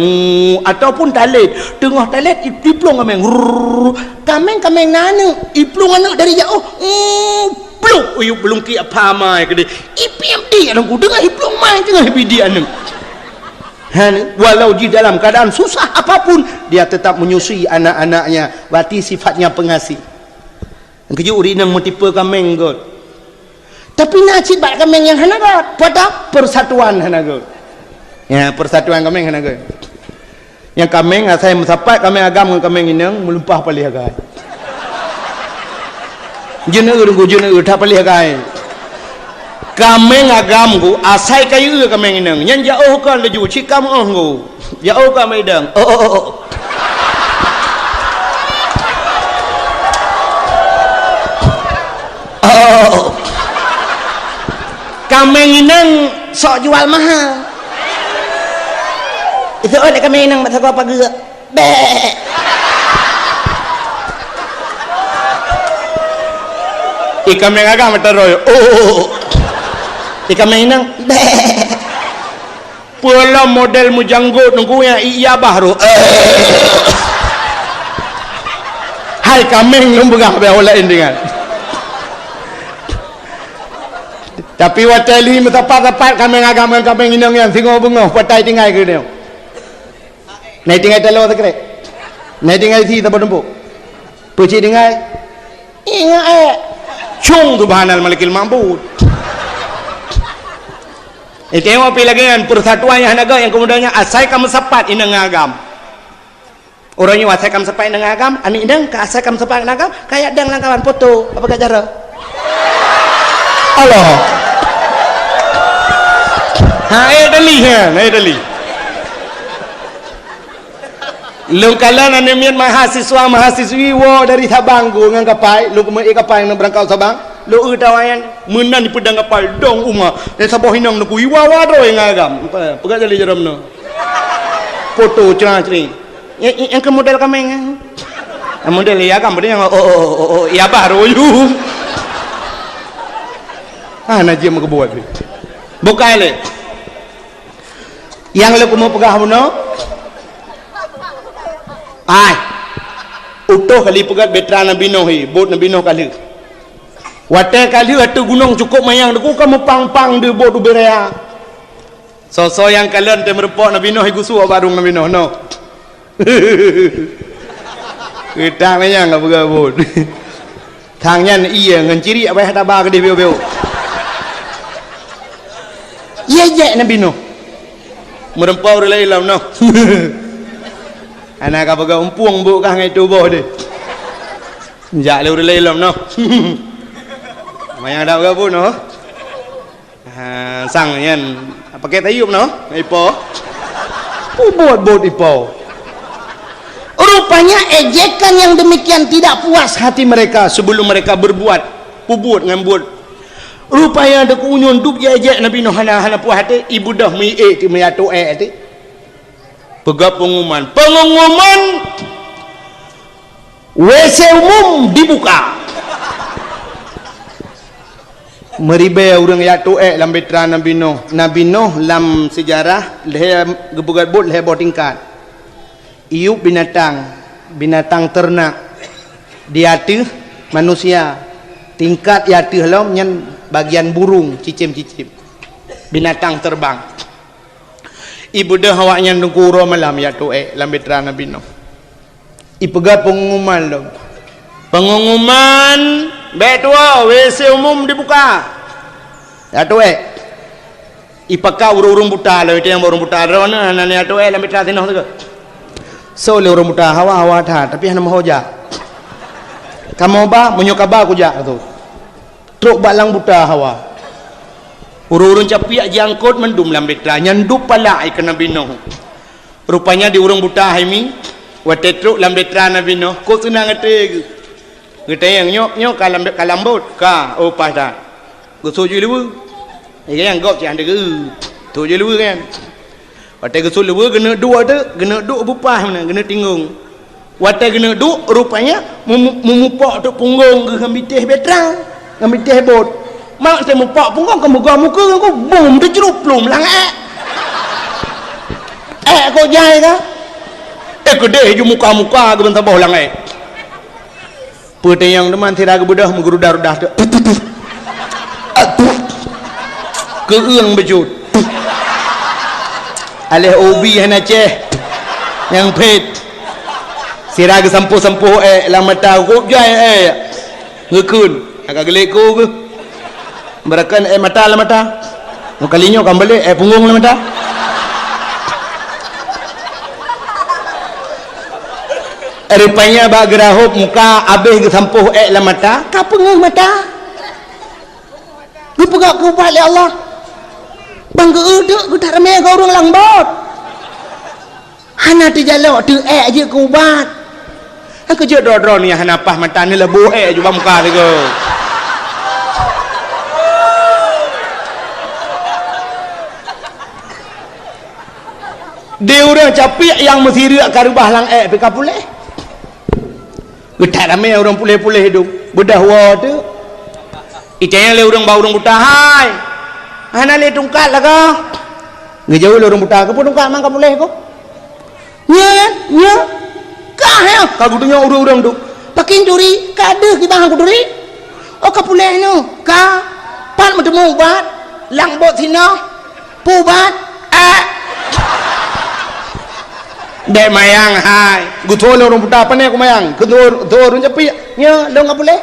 ataupun talit tengah talit diplung kameng nana iplung anak dari jauh plung belum ki apa mai ke dia IPMD anakku dengar iplung mai tengah BD anak walau di dalam keadaan susah apapun dia tetap menyusui anak-anaknya berarti sifatnya pengasih yang kejut urinang metipe kameng god Tapi nacit bak kameng yang hanagot. Pada persatuan hanagot. Ya, persatuan kameng hanagot. Yang kameng asai mesapat kameng agam dengan kameng inang melumpah palih agai. Jeuna urung jeuna tak palih agai. Kameng agam ku asai kayu kameng inang. Yang jauh kan laju cikam ku. Jauh kan medang. Oh. Kameng inang sok jual mahal. Itu ada kameng inang masa kau apa gerak. Bek. Ikan kameng agam teroy. Oh. Ikan kameng inang. Bek. Pula model mujanggut nunggu yang iya baru. Hai kameng lumbungah beolah dengan. Tapi watali metapat-tapat kameng agam dengan kameng inang yang singo bungo patai tinggal ke dia. Naik tinggal telo tak kira. Naik tinggal si tak berdempuk. Puci tinggal. Ingat cung tu bahanal malikil mambut. Tengok pi lagi kan persatuan yang naga yang kemudiannya asai kamu sepat inang agam. Orangnya asai kamu sepat inang agam, ani inang ka asai kamu sepat inang agam, kayak dang langkawan foto. Apa cara? Allah. Dali. Lungkalan anemian mahasiswi wo dari Sabang go ngang kapai, lu kemai kapai nang berangkau Sabang, lu utawayan menan di pedang kapal dong uma, dari Sabah hinang nu wiwawa do yang agam. Pegat jali jaramna. Foto cerah-cerih. Yang ke model kameng. Model ya kam yang ya baru you. Najib mau kebuat. Bukai le. Yang lu mau pegah mana? Utuh kali pegat veteran Nabi Nuh bot Nabi Nuh kali. Watai kali atu gunung cukup mayang deku kamu pang-pang de bot uberea. So yang kalian te merepok Nabi Nuh iku suwa barung Nabi Nuh no. Kita mayang enggak pegah bot. Thangnya iya ngenciri apa hata ba ke dia beo-beo. Iya Nabi Nuh. Merempau relai lam no. Anak apa kau umpuang buka ngai tu boh deh. Jak le relai lam no. Mayang dah kau pun no. Sang yan. Pakai tayub no. Ipo. Bot ipo. Rupanya ejekan yang demikian tidak puas hati mereka sebelum mereka berbuat. Pubut ngambut. Rupanya ada kunyun duk ejek Nabi Nuh hana puas hati ibu dah mi ti meyato ti. Pegap pengumuman WC umum dibuka. Meribe orang yato lam veteran Nabi Nuh lam sejarah leh gebugat bot leh botingkat. Iup binatang ternak diatu manusia tingkat yatu halam nyan bagian burung cicim-cicim binatang terbang. Ibu dah awaknya nungkuro malam yatu lam veteran Nabi Nuh. Ipegat pengumuman betua WC umum dibuka yatu ipaka urung buta lah itu yang urung buta rona nani yatu lam veteran Nuh tu. So le urung buta hawa tha tapi hana mahoja. Kamu ba menyokaba aku jak tu. Truk balang buta hawa. Urung capiak jangkut mendum lam veteran nyandup pala ikan Nabi Nuh. Rupanya di urung buta haimi wate truk lam veteran Nabi Nuh ko tunang ate ngete yang nyok kalambut ka pas dah. Go soju lewu. Yang gop cang degu. Soju lewu kan. Wate go soju lewu kena dua tu, kena duk bupah mana, kena tinggung. Wate kena duk rupanya memupok tu punggung ke ngambitih veteran. Ngambitih bot. Mak saya mupok punggung ke muka aku boom terjerup plum lang kau jai ka? Gede ju muka ke bentar bawah lang Putih yang teman tira ke budah menggerudah-rudah tu. Keung bejut. Alih obi hana ceh yang pet. Sira ke sampuh-sampuh lang mata kau jai ngekun. Agak gelek ko ke. Berakan mata lah mata. Kalinya kan balik punggung lah mata. Rupanya bak gerahuk muka habis ke sampuh lah mata. Ka pengeng mata. Gu pegak ku balik Allah. Bang ke uduk gu tak ramai kau orang langbot. Hana tu jalok tu je ku ubat. Aku je dro-dro ni hana pah mata ni lebu juga muka dia ke. Dia orang capik yang mesti riak karubah lang peka pulih. Getak ramai orang pulih-pulih hidup. Bedah wa tu. Icanya le orang bau orang buta hai. Hana le tungkat lah kau. Ngejauh le orang buta ke pun tungkat mang ka pulih ko. Nya. Kah ya. Ka gudunya urang-urang tu. Pakin duri, ka ada ki bang duri. Oh ka pulih nu. Ka pan mutemu ubat. Lang bot sino. Pubat. Dek mayang hai. Guthol orang buta apa ni aku mayang. Ketur orang cepi. Nya lo ngap boleh.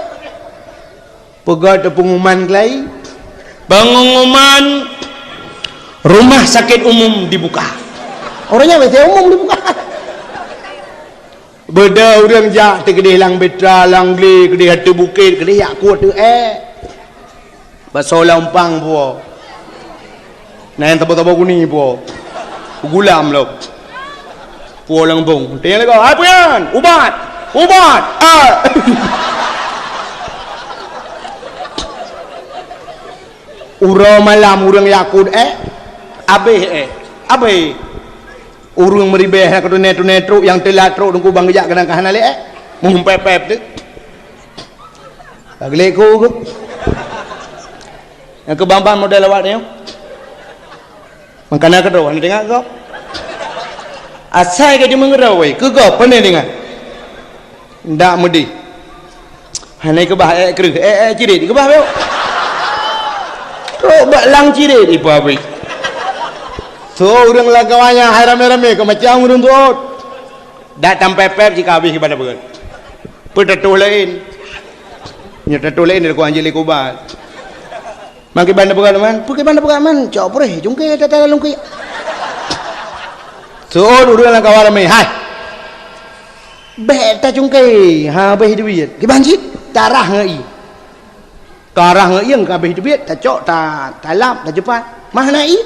Pegat pengumuman kelai. Pengumuman rumah sakit umum dibuka. Orangnya WC umum dibuka. Beda orang jak tegedih lang betra lang gli kedih hati bukit kedih yak kuat tu Baso lampang po. Nah yang tabo-tabo kuning po. Gulam lo. Pulang bung. Dia lagi, apa yan? Ubat. Urang malam, urang yakut Abe. Urang meribeh nak tu netro yang telat tro dengku bang gejak kadang kahana le mumpep tu. Agile ko. Yang ke bambang model awak ni. Mangkana kedua ni tengok kau. Asai ke dia mengerau ke kau pandai dengan ndak mudi hanai ke bah kereh cirit ke bah beo tu bak lang cirit ipo abi so urang lagawanya haram-rame ke macam urang tu dak sampai pep jika habis kepada berat petatu lain nya tatu lain aku anjili ku bat mangki banda berat man pergi banda berat man cok pureh jungke tata lungki Soal urang lang kawala may hai. Beta jungkay ha beh duit. Ki banjit tarah ngai. Tarah ngai yang ka beh duit ta cok ta talap ta cepat. Mah nai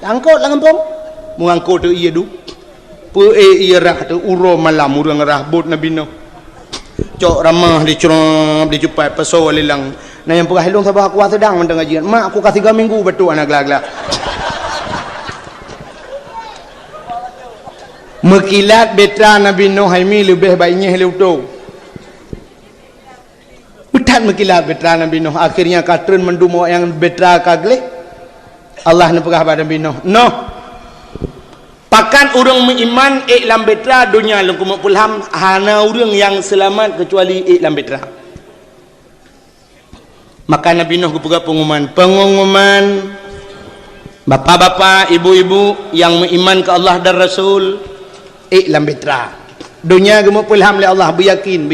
angkot lang kampung. Mu angkot tu iya du. Pe iya rah tu uro malam urang rah bot nabi no. Cok ramah di cepat di cepat paso lilang. Nah yang pegah hilung sabah aku sedang mendang gajian. Mak aku kasih 3 minggu betul anak gelak-gelak. Mekilat betra Nabi Nuh haimi lebih baiknya heleu tu. Utat mekilat betra Nabi Nuh akhirnya katun mendumo yang betra kagle. Allah ne pegah pada Nabi Nuh. Noh. Pakan urang meiman iklam betra dunia lengkum pulham hana urang yang selamat kecuali iklam betra. Maka Nabi Nuh pegah pengumuman bapa-bapa, ibu-ibu yang meiman ke Allah dan Rasul iklam betra dunia gemuk pulham oleh Allah beryakin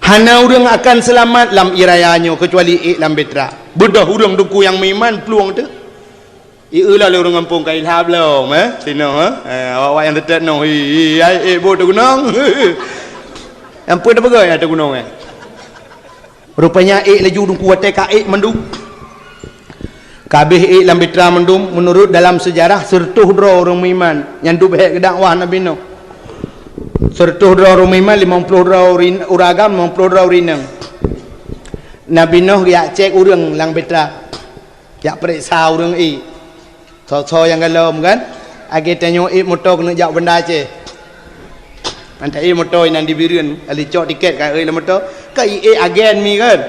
hana urang akan selamat lam irayanya kecuali iklam betra bedah urang duku yang meiman peluang tu iulah le urang kampung kai ilham lo sino awak yang tetet no bo tu gunung yang pun dah pegai ada gunung rupanya laju duku watai ka mendu kabeh iklam betra mendum menurut dalam sejarah sertuh dro orang meiman yang du behek dakwah Nabi Nuh sertuh dro orang meiman 50 dro uragam 50 dro rinang Nabi Nuh ya cek urang lang betra ya periksa urang so yang galom kan age tanyo motor kena jak benda ce antai motor nan dibireun ali cok tiket ka la motor ka agen mi kan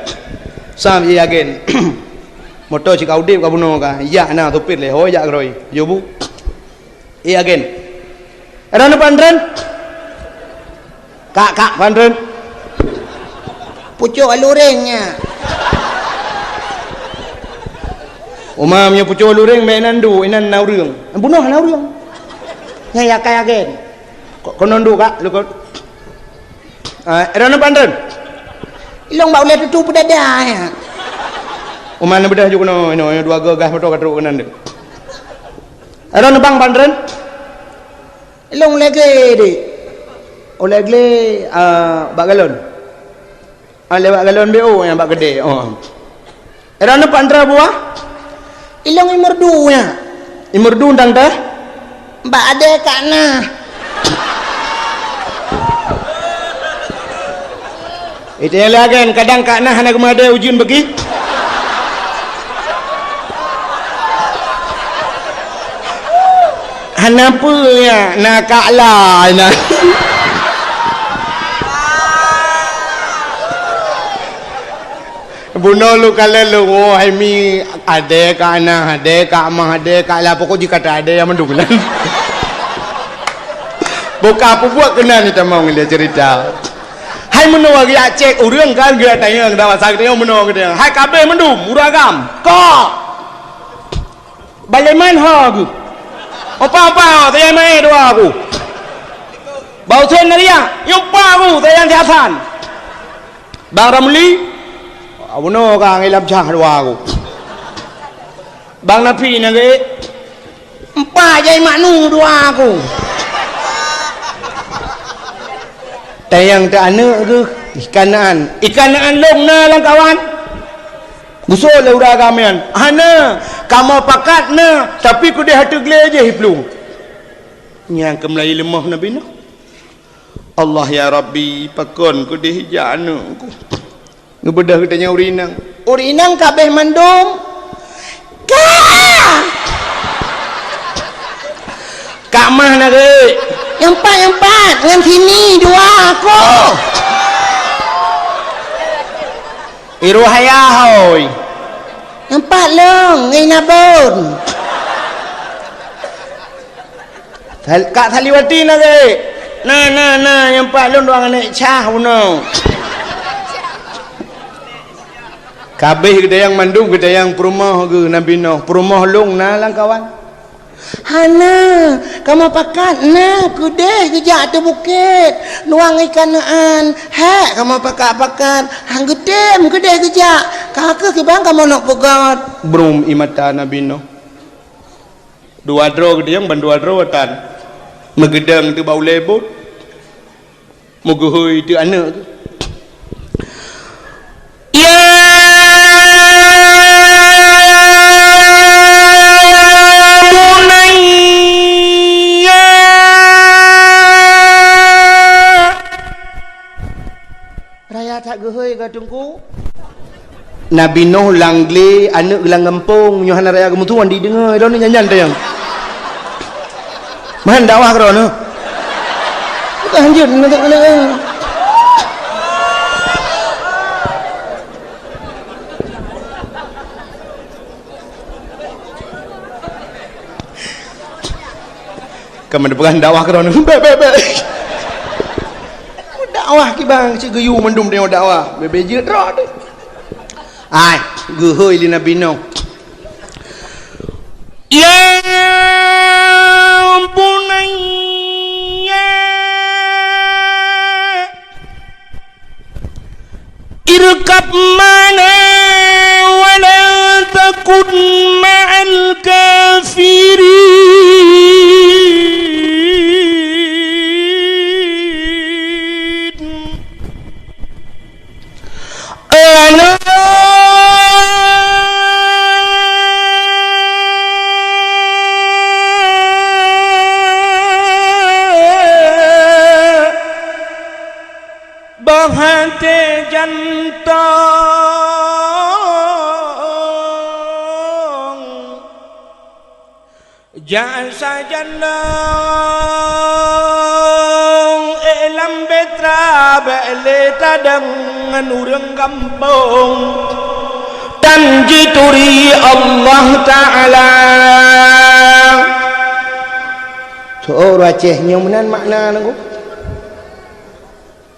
sam agen motor cik audip ka buno ka ya na tupir le ho ya groi yo bu again erana pandren kak pandren pucuk alurengnya umamnya pucuk alureng mainan du inan naurung bunuh naurung nya ya kaya again konondu kak lu ko erana pandren ilong bau le tu pedada ya Mana bedah juga no, dua gagas motor katruk kanan dia. Ada nebang pandren? Long lagi di. Oleh gle bagalon. Lewat galon BO yang bak gede. Oh. Ada ne pandra buah? Ilong imerdu nya. Imerdu ndang dah? Mbak ade kana. Itu yang lagi kadang kana hana kemada ujian bagi. Kenapa ya nak kalah nak bunuh lu kalau lu oh mi ada kana ada mah ada kalah pokok jika tak ada yang mendung buka apa buat kena ni tamang dia cerita hai menua dia cek urang kan dia tanya dah masak dia menua dia hai kabeh mendung muragam kok bagaimana hagu apa saya main doa aku bau sen dia nyupa aku saya yang siasan Bang Ramli abuno ka ngilap jah doa aku Bang Nafi nage empa jai maknu doa aku tayang tak ana ke ikanaan long na lang kawan gusul le udah kamian hana kamu pakat na tapi ku dia hatu gle je hiplung nyang kemlai lemah nabi na Allah ya Rabbi pakon ku dia hijana ku ngebedah katanya urinang kabeh mandum kak mah na ge yang empat dengan sini dua aku iruhaya hoy empat long ngai nabon kak Saliwati na ge nah yang empat long doang naik cah uno kabeh gede yang mandum gede yang perumah ge nabi noh perumah long na lang kawan hana kamu pakat na kude kejak tu bukit nuang ikanaan hek kamu pakat hang gede kejak kakak kibang kamu nak pegat brum imata nabi no dua dro gede yang bandua dro tan megedang tu bau lebut muguhui tu anak tu tak gehoi gadungku Nabi Nuh langle anak gelang kampung nyohan raya kemutuan di dengar dah ni nyanyan tayang man dakwah kerana bukan anjir nak kena kamu bukan dakwah kerana be dakwah ki bang cik geyu mendum dia dakwah bebe je drok tu ai gehoi li nabi no ya bunayya irkab mana wala takun ma'al kafirin bahate jantong jasa jannong elam betra bele tadangan urang kampung tanjituri Allah Ta'ala so racehnya menan makna nangku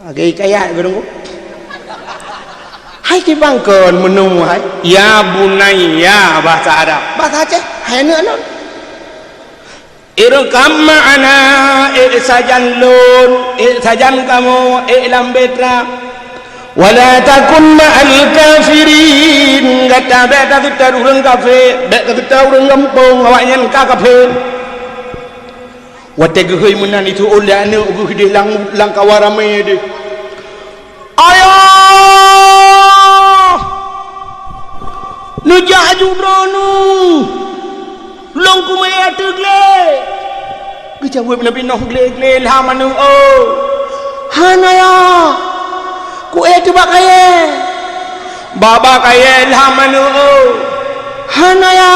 agak kaya gedung hai ki bangkon menung hai ya bunayya bahasa Arab bahasa Aceh hai anak irkam ma'ana sajan lun sajan kamu ilam betra wala takun ma'al kafirin kata bek kata urang kafir bek kata urang kampung awak nyan ka kafir wate gehoi menan itu oleh ane ugu gede lang kawarame de ayo nu jaju bronu long kumaya tegle gejawab nabi noh gle ilham anu oh hanaya ku tu bakaye baba kaye ilham anu oh hanaya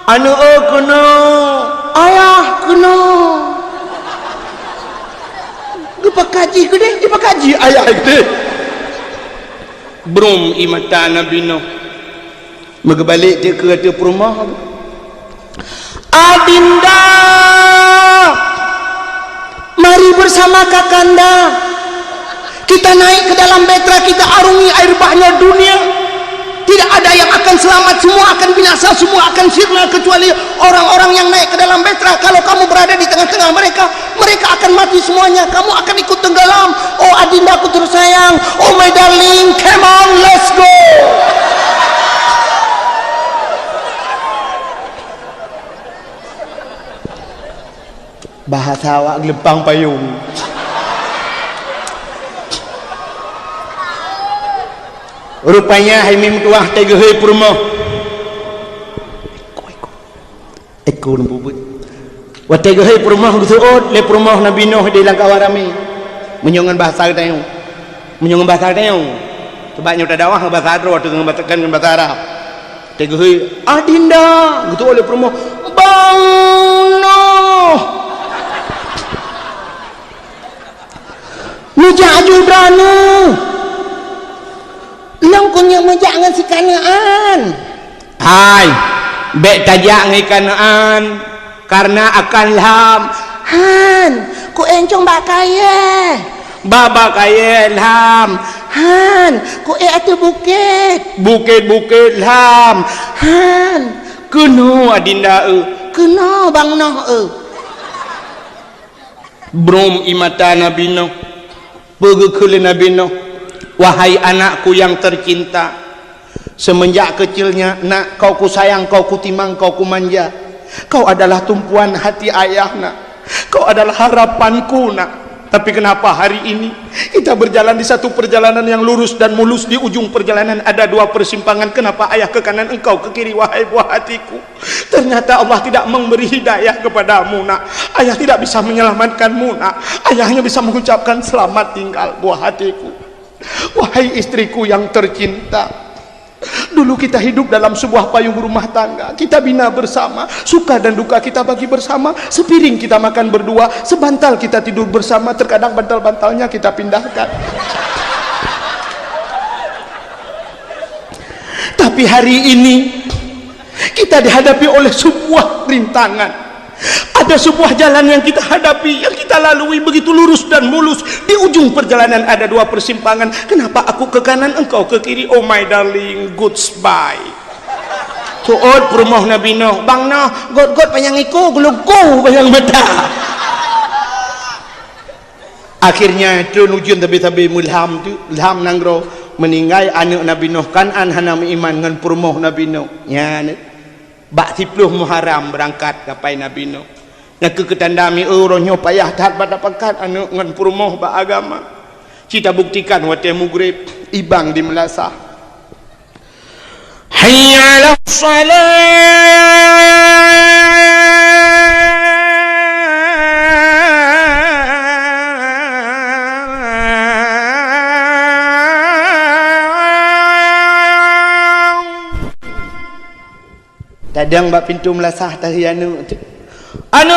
anu oh kuno ayah kuno gepakaji gede dipakaji ayah gede brum imata nabi noh megbalik dia ke rumah adinda mari bersama kakanda kita naik ke dalam betra kita arungi air bahnya dunia tidak ada yang akan selamat semua akan binasa semua akan sirna kecuali orang-orang yang naik ke dalam betra kalau kamu berada di tengah-tengah mereka akan mati semuanya kamu akan ikut tenggelam oh adinda aku tersayang oh my darling come on let's go bahasa awak gelepang payung rupanya haimim tuah tegehei purmo eko nembubut wa tegehei purmo gusuot le purmo nabi nuh di langkawarami menyongan bahasa tayung menyongan bahasa tayung coba nyota dawah bahasa adro waktu ngebatakan bahasa Arab tegehei adinda gitu oleh purmo bang nuh mujaju branu lang kunya jangan si kanaan hai bek tajak ngai kanaan karena akan lam han ku encong bakaye baba kaye lam han ku atu bukit lam han kuno adinda kuno bang noh brum imata nabi noh pegekele nabi noh wahai anakku yang tercinta semenjak kecilnya nak kau ku sayang kau ku timang kau ku manja kau adalah tumpuan hati ayah nak kau adalah harapanku nak tapi kenapa hari ini kita berjalan di satu perjalanan yang lurus dan mulus di ujung perjalanan ada dua persimpangan kenapa ayah ke kanan engkau ke kiri wahai buah hatiku ternyata Allah tidak memberi hidayah kepadamu nak ayah tidak bisa menyelamatkanmu nak ayah hanya bisa mengucapkan selamat tinggal buah hatiku wahai istriku yang tercinta dulu kita hidup dalam sebuah payung rumah tangga kita bina bersama suka dan duka kita bagi bersama sepiring kita makan berdua sebantal kita tidur bersama terkadang bantal-bantalnya kita pindahkan tapi hari ini kita dihadapi oleh sebuah rintangan ada sebuah jalan yang kita hadapi yang kita lalui begitu lurus dan mulus di ujung perjalanan ada dua persimpangan kenapa aku ke kanan engkau ke kiri oh my darling goodbye tuot perumah nabi noh bang noh god payang iku gulugu payang beda akhirnya tu nujun tabi mulham tu ilham nanggro meninggal anak nabi noh kan hanam iman dengan perumah nabi noh ya bak 10 Muharram berangkat kapai nabi noh nak ketandami rohnya payah taat pada pekat anu ngan purmoh ba agama kita buktikan wate mugrib ibang di melasah hayya 'alas salah tadang bak pintu melasah tahianu anu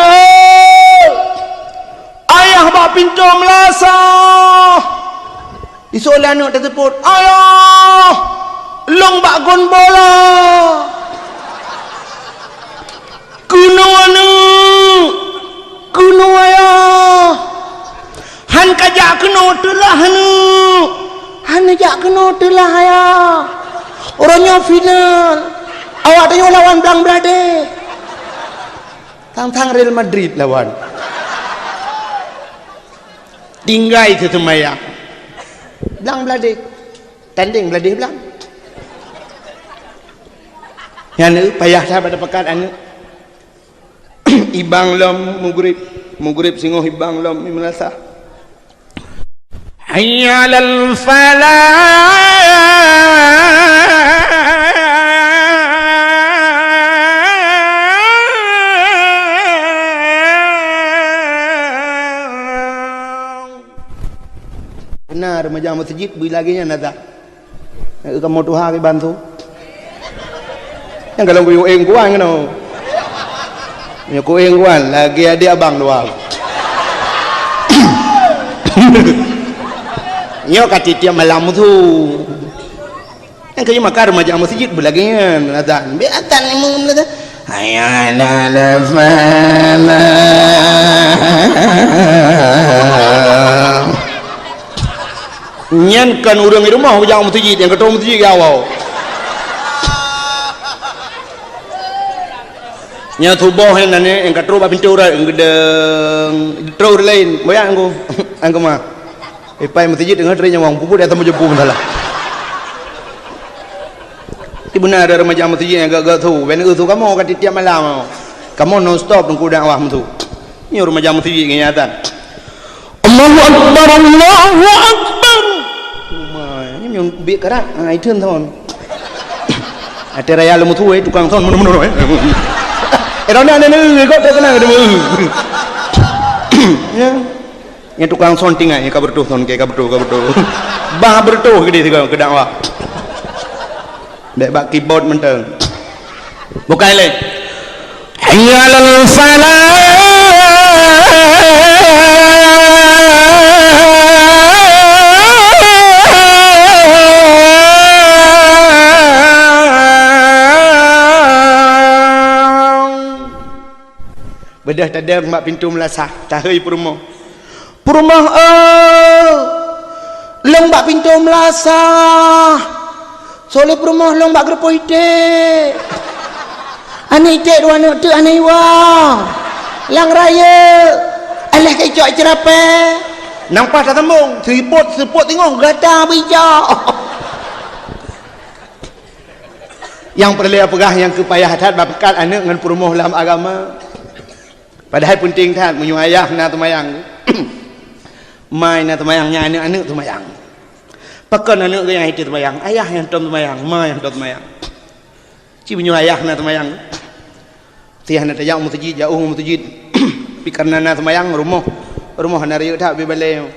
ayah bak pintu melasah isola anu tersebut ayah long bak gon bola kuno ayah han kajak kuno telah han kajak kuno telah ayah orangnya final awak tengok lawan Blang Brade tang Real Madrid lawan tinggai ke temaya belang beladih tanding beladih belang yang ni payah dah pada pekat anu ibang lom mugrib singoh ibang lom imelasa hayya alal falah benar macam masjid bila lagi nya nada kamu Tuhan bantu yang kalau ku eng kuan ngono ya ku eng kuan lagi ada abang doang nyo kati tiap malam tu yang kaya makar macam masjid bila lagi nya nada be atan ni mung nada hayana la fala nyan kan urang di rumah hujang masjid yang ketua masjid ke awal nya tubuh yang nane yang ketua bab pintu ora gedeng terus lain bayang aku mah pai masjid dengan terinya wang puput atau mejepu bendalah ibu benar ada remaja masjid yang gak tu ben tu kamu kat tiap malam kamu non stop nunggu dakwah tu ni remaja masjid kenyataan Allahu akbar Allahu akbar yang biar kerat, itu thon. Ada raya lemu tu, tukang thon mana. Erana ni kau tak kenal demu. Ya, yang tukang thon tinggal, yang kabertuh thon, kayak kabertuh. Bah bertuh gede tiga ke dakwah. Dek bak keyboard menteng. Bukan le. Hayyalal falah. Bedah tada mak pintu melasah tahai perumah long bak pintu melasah soleh perumah long bak gerpoh ite ane ite dua anak tu ane iwa lang raya alah kecok cerape nampak tak tembung seriput tengok gata bijak yang perlu pegah yang kepayah hat bakat anak dengan perumah dalam agama padahal pentingท่านmenyuruh ayah na temayang mai na temayangnya anak-anak temayang pakan anak yang itu temayang ayah yang tom temayang mai yang tom temayang ci menyuruh ayah na temayang tiah na tajang masjid jauh masjid pikarna na temayang rumah na riuk tak bebale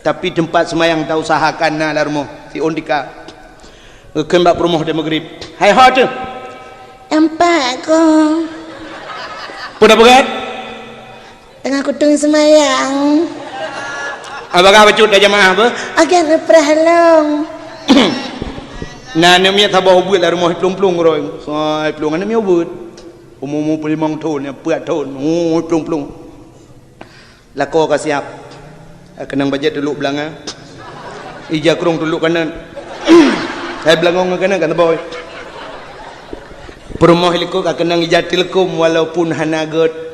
tapi tempat semayang tak usahakan na rumah si ondika kembak rumah di maghrib hai hot empat ko pada begat tengah kutung semayang apakah bacut dah jamaah apa? Akan perhalong nah namanya tabah ubud lah rumah pelung-pelung roy soal pelung namanya ubud umum pelimang tahun yang berat tahun pelung-pelung lako ka siap kenang bajet dulu belanga ija kurung dulu kanan saya belangong kanan kan boy perumah liku kenang ija tilkum walaupun hanagot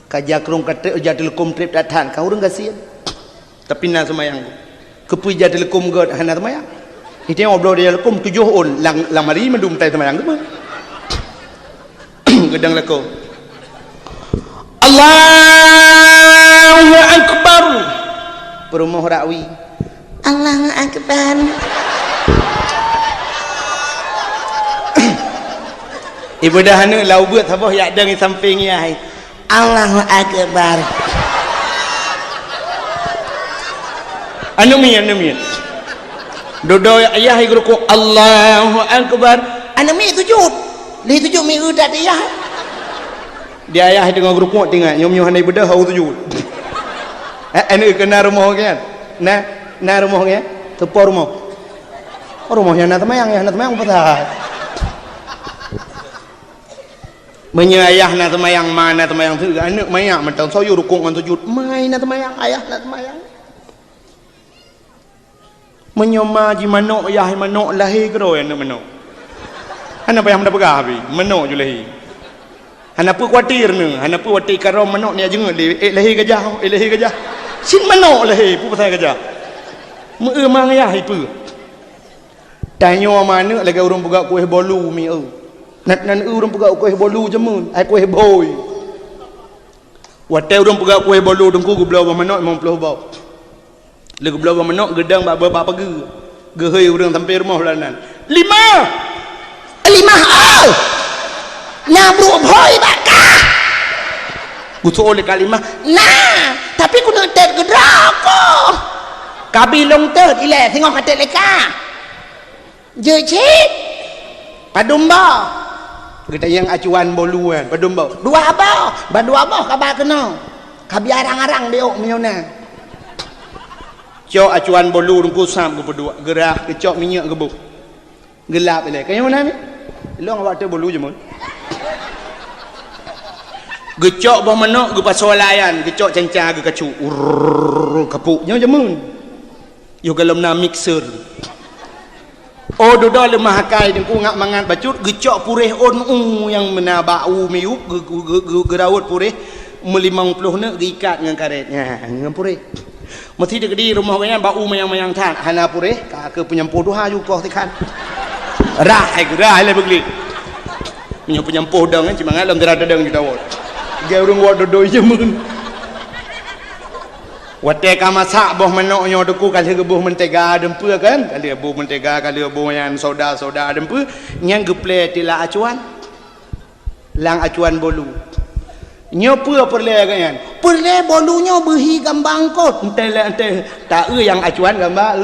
kajak rong kata jadilkum trip datan kau urang kasihan tapi na semayang kepuj jadilkum god hana semayang itu yang obrol dia lekum 7 on lang mari mendum tai semayang tu gedang leko Allahu akbar perumah rawi Allahu akbar ibu dah hana lau buat sabah yak dang samping ya Allahu akbar anu mian dodo ayah guruku Allahu akbar anu mi sujud li sujud mi udat ayah dia ayah dengan guruku tengok nyom hanai bedah hau sujud anu kena rumah kan na rumah kan tepor rumahnya na temayang pasal menyayah na temayang mana temayang tu anak mayak mentang soyo rukuk ngan sujud mai na temayang ayah na temayang menyoma ji manok ayah manok lahir kero anak manok ana payah mendapat gabi manok ju lahir ana pu khawatir ne ana pu wati karo manok ni ajeng lahir gajah sin manok lahir pu pasal gajah Memang ya itu. Tanya mana lagi orang buka kuih bolu mi Nan orang buka kuih bolu je mun. Ai kuih boy. Watai orang buka kuih bolu dengku gu belau manok 50 bau. Lagi belau manok gedang bab pagi. Gehoi orang sampai rumah lanan. 5 Nyabru boy bakah. Gutu oleh kalimah. Nah, tapi ku nak tet gedrako. Kabilong tet ile tengok kata leka. Je cip. Padumba. Kita yang acuan bolu kan, padum bau. Dua abah kabar kena. Kabi arang-arang deok menyona. Cok acuan bolu dengku sam gu berdua. Gerah kecok minyak gebuk. Gelap ile. Kaya mana ni? Long awak tu bolu je mun. Gecok bawah manok ge pasal layan, gecok cancang ge kacu. Kapuk nya je mun. Yo dalam na mixer. Oh dodo le mahakai dengku ngak mangan bacut gecok purih on yang mena bau miup gerawut purih 50 ne gikat dengan karetnya dengan purih. Mesti dekat di rumah banyak bau mayang-mayang tan hana purih ka ke penyempuh duha juga tekan. Rah ai gerah le begli. Penyempuh dang cuma ngalam terada dang di dawot. Dia urung wa dodo je mun. Watai kamasak boh menoknya deku kali gebuh mentega dempu kan kali gebuh mentega kali gebuh yang soda dempu nyang geple tila acuan lang acuan bolu nyopu perle kan Perle bolunya behi gambang kot. ente tak yang acuan gambar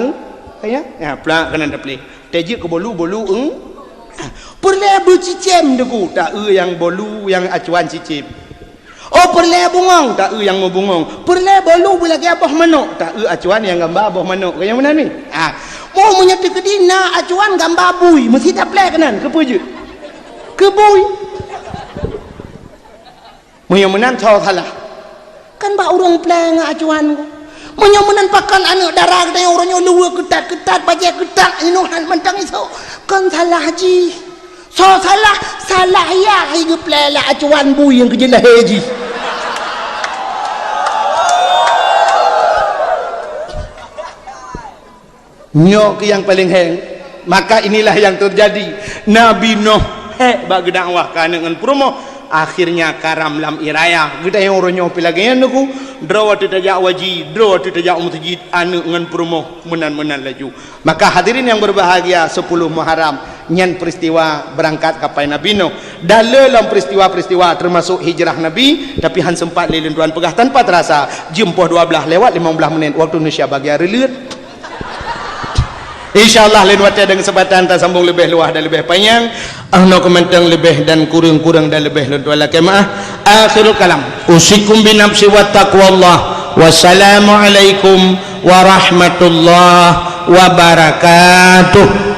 kaya ya plak kena deple teje ke bolu Perle bercicem deku tak yang bolu yang acuan cicip. Oh perle bungong. Tak yang mau bungong. Perle bolu boleh ke abah manok. Tak acuan yang gambar abah manok. Kaya mana ni? Mau menyatu ke dina acuan gambar bui. Mesti tak plek kanan. Ke je? Ke bui. Menyamunan tahu salah. Kan bak orang plek dengan acuan ku. Menyamunan pakan anak darah kita yang orangnya luar ketat bajak ketat. Inuhan mentang iso. Kan salah haji. So salah ya hidup lela acuan bui yang kejelah haji. Nyok ke yang paling heng. Maka inilah yang terjadi. Nabi Nuh bagi dakwah kana dengan promo akhirnya karam lam iraya. Kita yang orangnya pilagayan aku draw tu tajak waji, draw tu tajak mutajid anu dengan promo menan laju. Maka hadirin yang berbahagia 10 Muharram nyan peristiwa berangkat kapai Nabi Nuh. Dalam peristiwa-peristiwa termasuk hijrah Nabi, tapi han sempat lilin tuan pegah tanpa terasa. Jempoh 12 lewat 15 menit waktu Indonesia bagi hari liur. InsyaAllah lain waktu dengan kesempatan tak sambung lebih luah dan lebih panjang. Ahna komentang lebih dan kurang dan lebih lentuala kemaah. Akhirul kalam. Usikum binafsi wa taqwallah. Wassalamualaikum warahmatullahi wabarakatuh.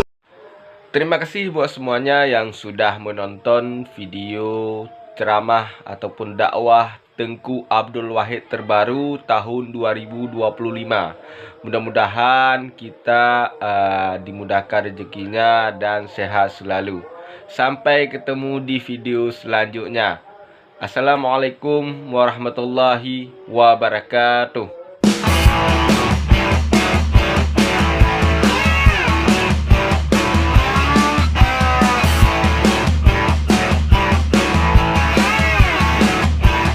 Terima kasih buat semuanya yang sudah menonton video ceramah ataupun dakwah Tengku Abdul Wahid terbaru tahun 2025. Mudah-mudahan kita dimudahkan rezekinya dan sehat selalu. Sampai ketemu di video selanjutnya. Assalamualaikum warahmatullahi wabarakatuh.